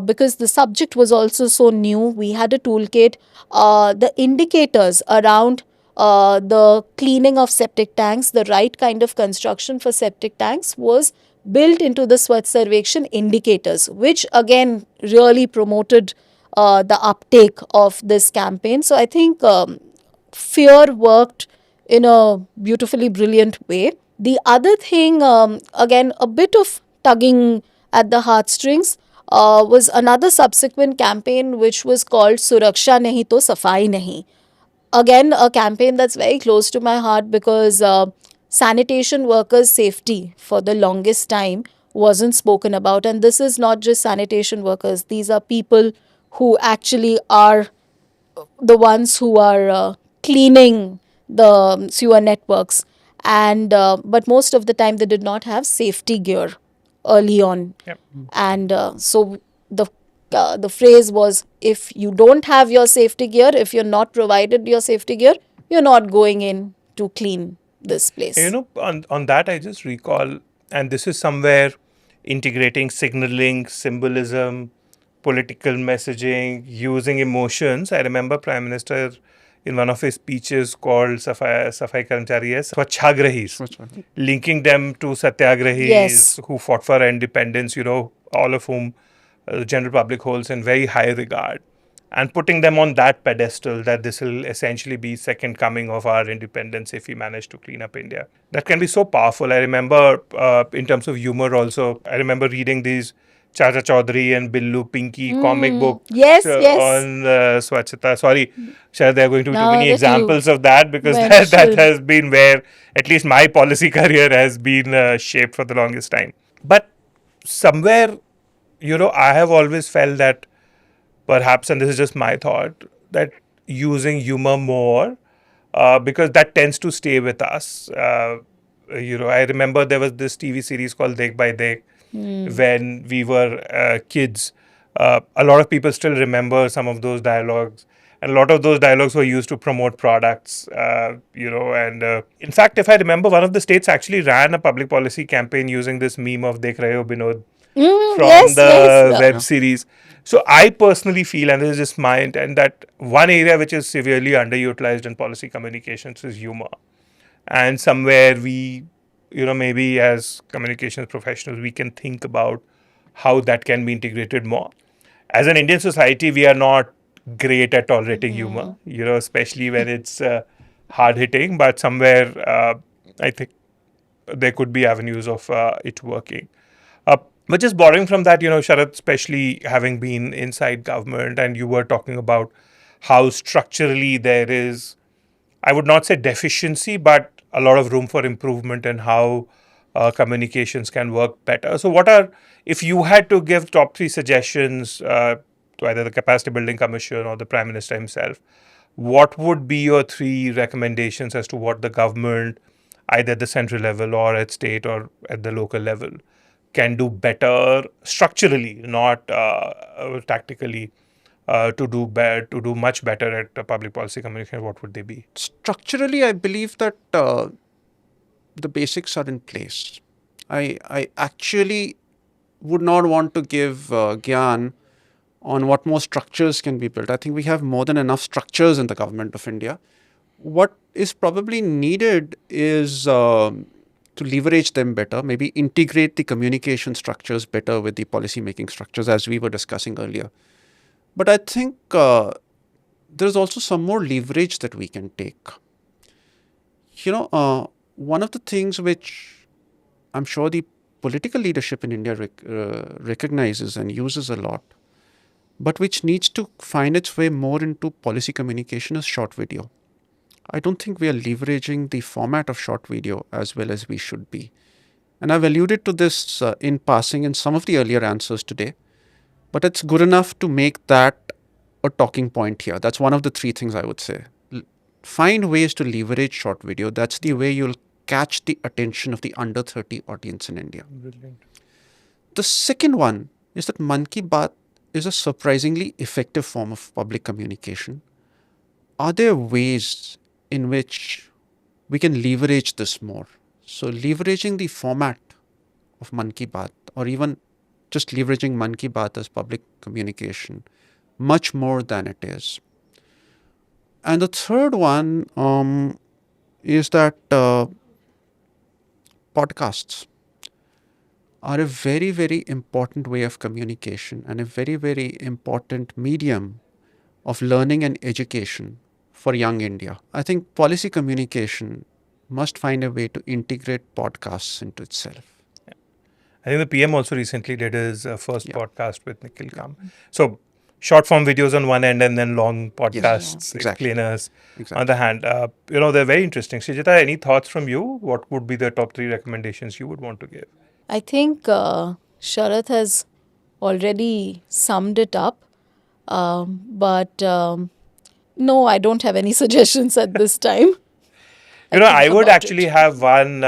because the subject was also so new, we had a toolkit. The indicators around the cleaning of septic tanks, the right kind of construction for septic tanks was built into the Swachh Sarvekshan indicators, which again really promoted the uptake of this campaign. So I think fear worked in a beautifully brilliant way. The other thing, again, a bit of tugging at the heartstrings, was another subsequent campaign which was called Suraksha Nahi To Safai Nahi. Again, a campaign that's very close to my heart because sanitation workers' safety for the longest time wasn't spoken about. And this is not just sanitation workers, these are people who actually are the ones who are cleaning the sewer networks. And but most of the time they did not have safety gear early on. Yep. And so the phrase was, if you don't have your safety gear, if you're not provided your safety gear, you're not going in to clean this place. On that, I just recall, and this is somewhere integrating signaling, symbolism, political messaging, using emotions. I remember Prime Minister in one of his speeches called Safai Karmchari as Swachhagrahis, linking them to Satyagrahis Yes. who fought for independence, all of whom the general public holds in very high regard, and putting them on that pedestal that this will essentially be second coming of our independence if we manage to clean up India. That can be so powerful. I remember in terms of humor also, I remember reading these Chacha Chaudhary and Billu Pinky comic book Yes, yes. on Swachhata. Sorry, Shah, there are going to be too Now many that you examples of that because that mentioned. has been where at least my policy career has been shaped for the longest time. But somewhere, I have always felt that perhaps, and this is just my thought, that using humor more because that tends to stay with us. I remember there was this TV series called Dekh by Dekh when we were kids. A lot of people still remember some of those dialogues. And a lot of those dialogues were used to promote products, and in fact, if I remember, one of the states actually ran a public policy campaign using this meme of Dekh Rahe Ho Binod, from Yes, yes. the web series. So I personally feel, and this is just my intent, that one area which is severely underutilized in policy communications is humor. And somewhere we, maybe as communications professionals, we can think about how that can be integrated more. As an Indian society, we are not great at tolerating humor, especially when it's hard hitting, but somewhere I think there could be avenues of it working. But just borrowing from that, Sharad, especially having been inside government, and you were talking about how structurally there is, I would not say deficiency, but a lot of room for improvement in how communications can work better. So, if you had to give top three suggestions to either the Capacity Building Commission or the Prime Minister himself, what would be your three recommendations as to what the government, either at the central level or at state or at the local level, can do better structurally, not tactically, to do much better at public policy communication? What would they be? Structurally, I believe that the basics are in place. I actually would not want to give gyan on what more structures can be built. I think we have more than enough structures in the government of India. What is probably needed is to leverage them better, maybe integrate the communication structures better with the policy making structures, as we were discussing earlier. But I think there's also some more leverage that we can take. One of the things which I'm sure the political leadership in India recognizes and uses a lot, but which needs to find its way more into policy communication, is short video. I don't think we are leveraging the format of short video as well as we should be. And I've alluded to this in passing in some of the earlier answers today, but it's good enough to make that a talking point here. That's one of the three things I would say. Find ways to leverage short video. That's the way you'll catch the attention of the under 30 audience in India. Brilliant. The second one is that Man Ki Baat is a surprisingly effective form of public communication. Are there ways in which we can leverage this more? So leveraging the format of Man Ki Baat, or even just leveraging Man Ki Baat as public communication much more than it is. And the third one is that podcasts are a very, very important way of communication and a very, very important medium of learning and education for young India. I think policy communication must find a way to integrate podcasts into itself. I think the PM also recently did his first podcast with Nikhil Kam. So, short form videos on one end and then long podcasts, exactly. explainers on the hand. They're very interesting. Srijita, any thoughts from you? What would be the top three recommendations you would want to give? I think Sharath has already summed it up. No, I don't have any suggestions at this time. I would actually have one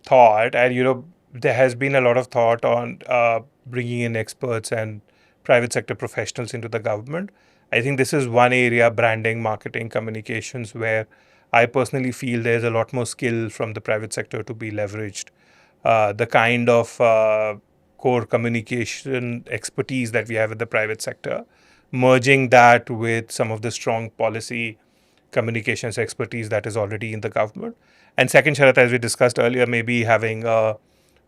thought, and there has been a lot of thought on bringing in experts and private sector professionals into the government. I think this is one area, branding, marketing, communications, where I personally feel there's a lot more skill from the private sector to be leveraged. The kind of core communication expertise that we have in the private sector, merging that with some of the strong policy communications expertise that is already in the government. And second, Sharath, as we discussed earlier, maybe having a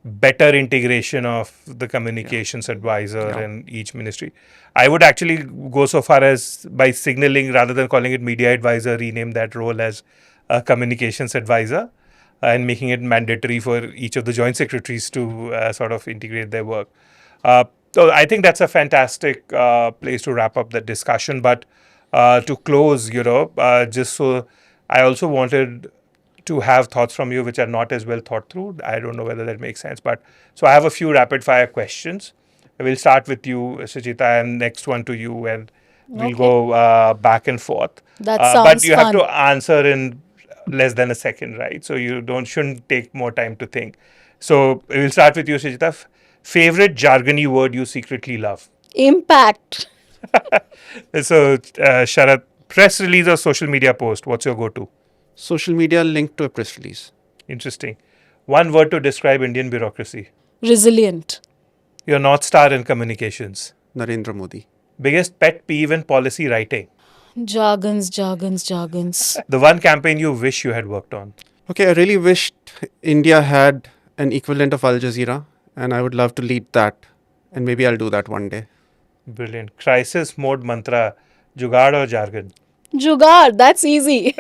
better integration of the communications advisor in each ministry. I would actually go so far as, by signaling, rather than calling it media advisor, rename that role as a communications advisor and making it mandatory for each of the joint secretaries to sort of integrate their work. So I think that's a fantastic place to wrap up the discussion. But to close, just so I also wanted to have thoughts from you which are not as well thought through. I don't know whether that makes sense. But so I have a few rapid fire questions. We'll start with you, Srijita, and next one to you, and we'll go back and forth. That sounds But you have fun. to answer in less than a second, right? So you shouldn't take more time to think. So we'll start with you, Srijita. Favorite jargony word you secretly love? Impact. So, Sharath, press release or social media post? What's your go-to? Social media linked to a press release. Interesting. One word to describe Indian bureaucracy? Resilient. Your North Star in communications. Narendra Modi. Biggest pet peeve in policy writing. Jargons. The one campaign you wish you had worked on. Okay, I really wished India had an equivalent of Al Jazeera, and I would love to lead that. And maybe I'll do that one day. Brilliant. Crisis mode mantra. Jugaad or jargon? Jugaad, that's easy.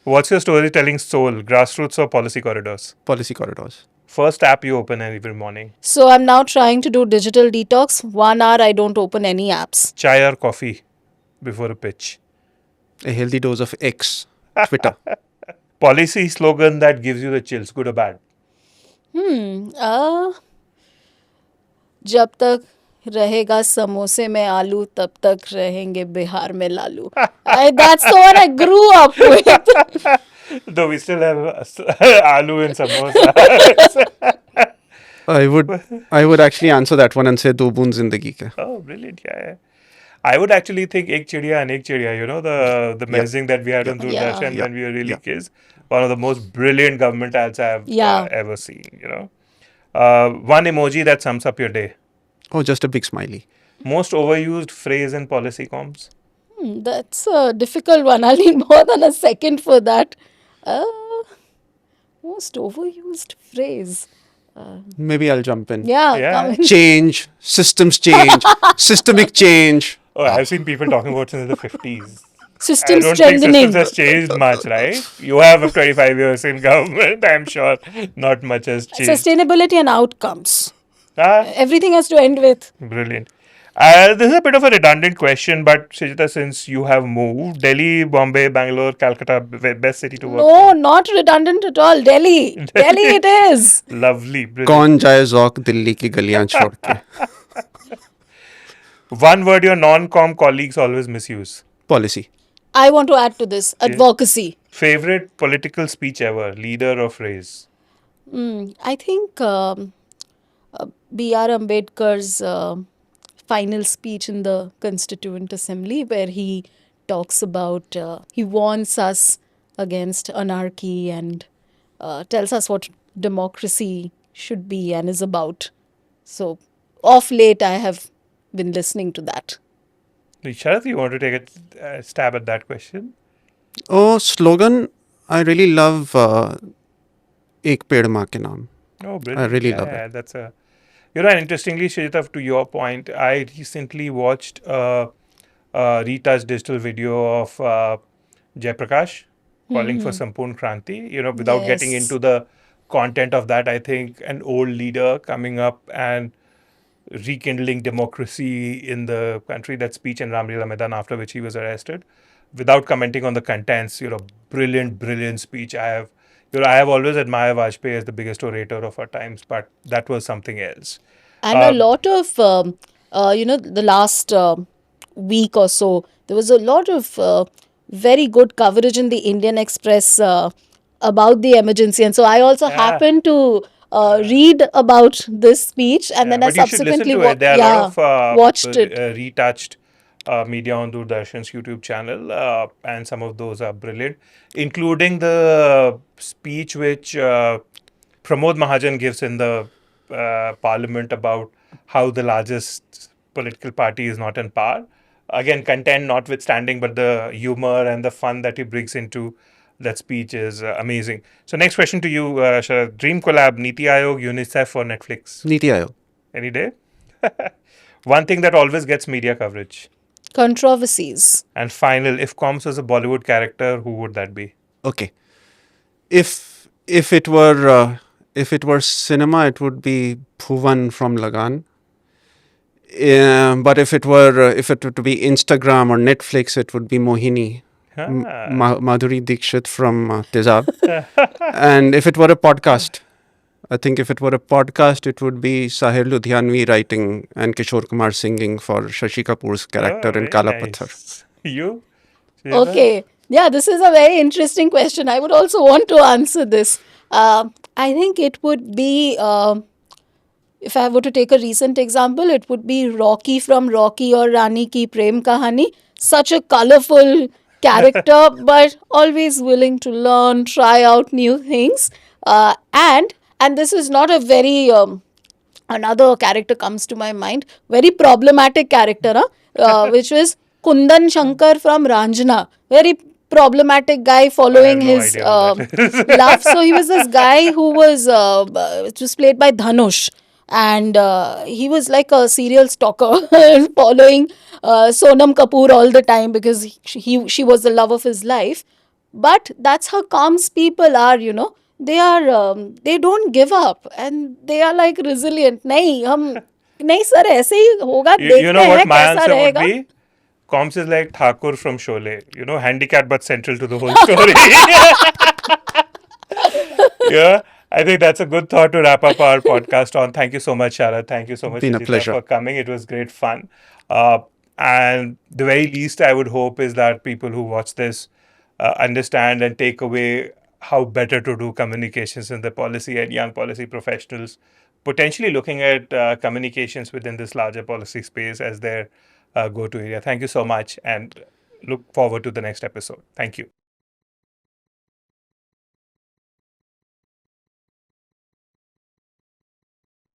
What's your storytelling soul? Grassroots or policy corridors? Policy corridors. First app you open every morning. So I'm now trying to do digital detox. 1 hour I don't open any apps. Chai or coffee before a pitch? A healthy dose of X. Twitter. Policy slogan that gives you the chills, good or bad? जब तक रहेगा समोसे में आलू तब तक रहेंगे बिहार में Lalu. That's the one I grew up with. Though we still have aloo and samosa. I would actually answer that one and say do boon zindagi ke. Oh, brilliant. Yeah. I would actually think Ek Chidiya and Ek Chidiya, the messaging that we had on Doordarshan when we were really kids. One of the most brilliant government ads I've ever seen, one emoji that sums up your day. Oh, just a big smiley. Most overused phrase in policy comms? That's a difficult one. I'll need more than a second for that. Most overused phrase. Maybe I'll jump in. Yeah. Come in. Change, systems change, systemic change. Oh, I've seen people talking about since the 50s. System I don't strengthening. think systems has changed much, right? You have 25 years in government. I'm sure not much has changed. Sustainability and outcomes. Ah, Everything has to end with. brilliant. This is a bit of a redundant question, but Srijita, since you have moved, Delhi, Bombay, Bangalore, Calcutta, best city to work No, not redundant at all. Delhi. Delhi it is. in. Lovely, brilliant. कौन जाए ज़ौक दिल्ली की गलियां छोड़ के. One word your non-com colleagues always misuse. Policy. I want to add to this. Advocacy. Favorite political speech ever, leader or phrase? I think B.R. Ambedkar's final speech in the Constituent Assembly, where he talks about, he warns us against anarchy and tells us what democracy should be and is about. So, of late, I have been listening to that. Sharath, you want to take a stab at that question? Oh, slogan. I really love Ek Ped Maa Ke Naam. Oh, brilliant. I really love it. Yeah, that's a... and interestingly, Srijita, to your point, I recently watched a retouched digital video of Jaiprakash calling for Sampurn Kranti. Without getting Yes. into the content of that, I think an old leader coming up and rekindling democracy in the country, that speech in Ramlila Maidan after which he was arrested, without commenting on the contents, brilliant speech. I have always admired Vajpayee as the biggest orator of our times, but that was something else. And a lot of, the last week or so, there was a lot of very good coverage in the Indian Express about the emergency. And so I also happened to read about this speech, and then I But you should listen subsequently to it. There are a lot of watched it. retouched media on Doordarshan's YouTube channel, and some of those are brilliant, including the speech which Pramod Mahajan gives in the parliament about how the largest political party is not in power. Again, content notwithstanding, but the humor and the fun that he brings into that speech is amazing. So next question to you, Sharad. Dream collab, Niti Aayog, UNICEF or Netflix? Niti Aayog. Any day? One thing that always gets media coverage. Controversies. And final, if Combs was a Bollywood character, who would that be? Okay. If it were cinema, it would be Bhuvan from Lagan. But if it were to be Instagram or Netflix, it would be Mohini. Madhuri Dixit from Tezab. And if it were a podcast, I think if it were a podcast, it would be Sahir Ludhianvi writing and Kishore Kumar singing for Shashi Kapoor's character in Kala Patthar. You? Okay. Yeah, this is a very interesting question. I would also want to answer this. I think it would be, if I were to take a recent example, it would be Rocky from Rocky or Rani Ki Prem Kahani. Such a colorful character, but always willing to learn, try out new things. And this is not a very another character comes to my mind, very problematic character, which was Kundan Shankar from Ranjana. Very problematic guy I have following no his idea who that love. is. So he was this guy who it was played by Dhanush, and he was like a serial stalker following Sonam Kapoor all the time because she was the love of his life. But that's how calms people are, they are they don't give up and they are like resilient. नहीं हम नहीं sir ऐसे ही होगा, You देखते know what हैं my कैसा answer would रहेगा. be? Combs is like Thakur from Sholay. Handicapped but central to the whole story. Yeah, I think that's a good thought to wrap up our podcast on. Thank you so much, Sharad. Thank you so much, Been a Vijita, pleasure. for coming. It was great fun. And the very least I would hope is that people who watch this understand and take away how better to do communications in the policy and young policy professionals potentially looking at communications within this larger policy space as their go to area. Thank you so much and look forward to the next episode. Thank you.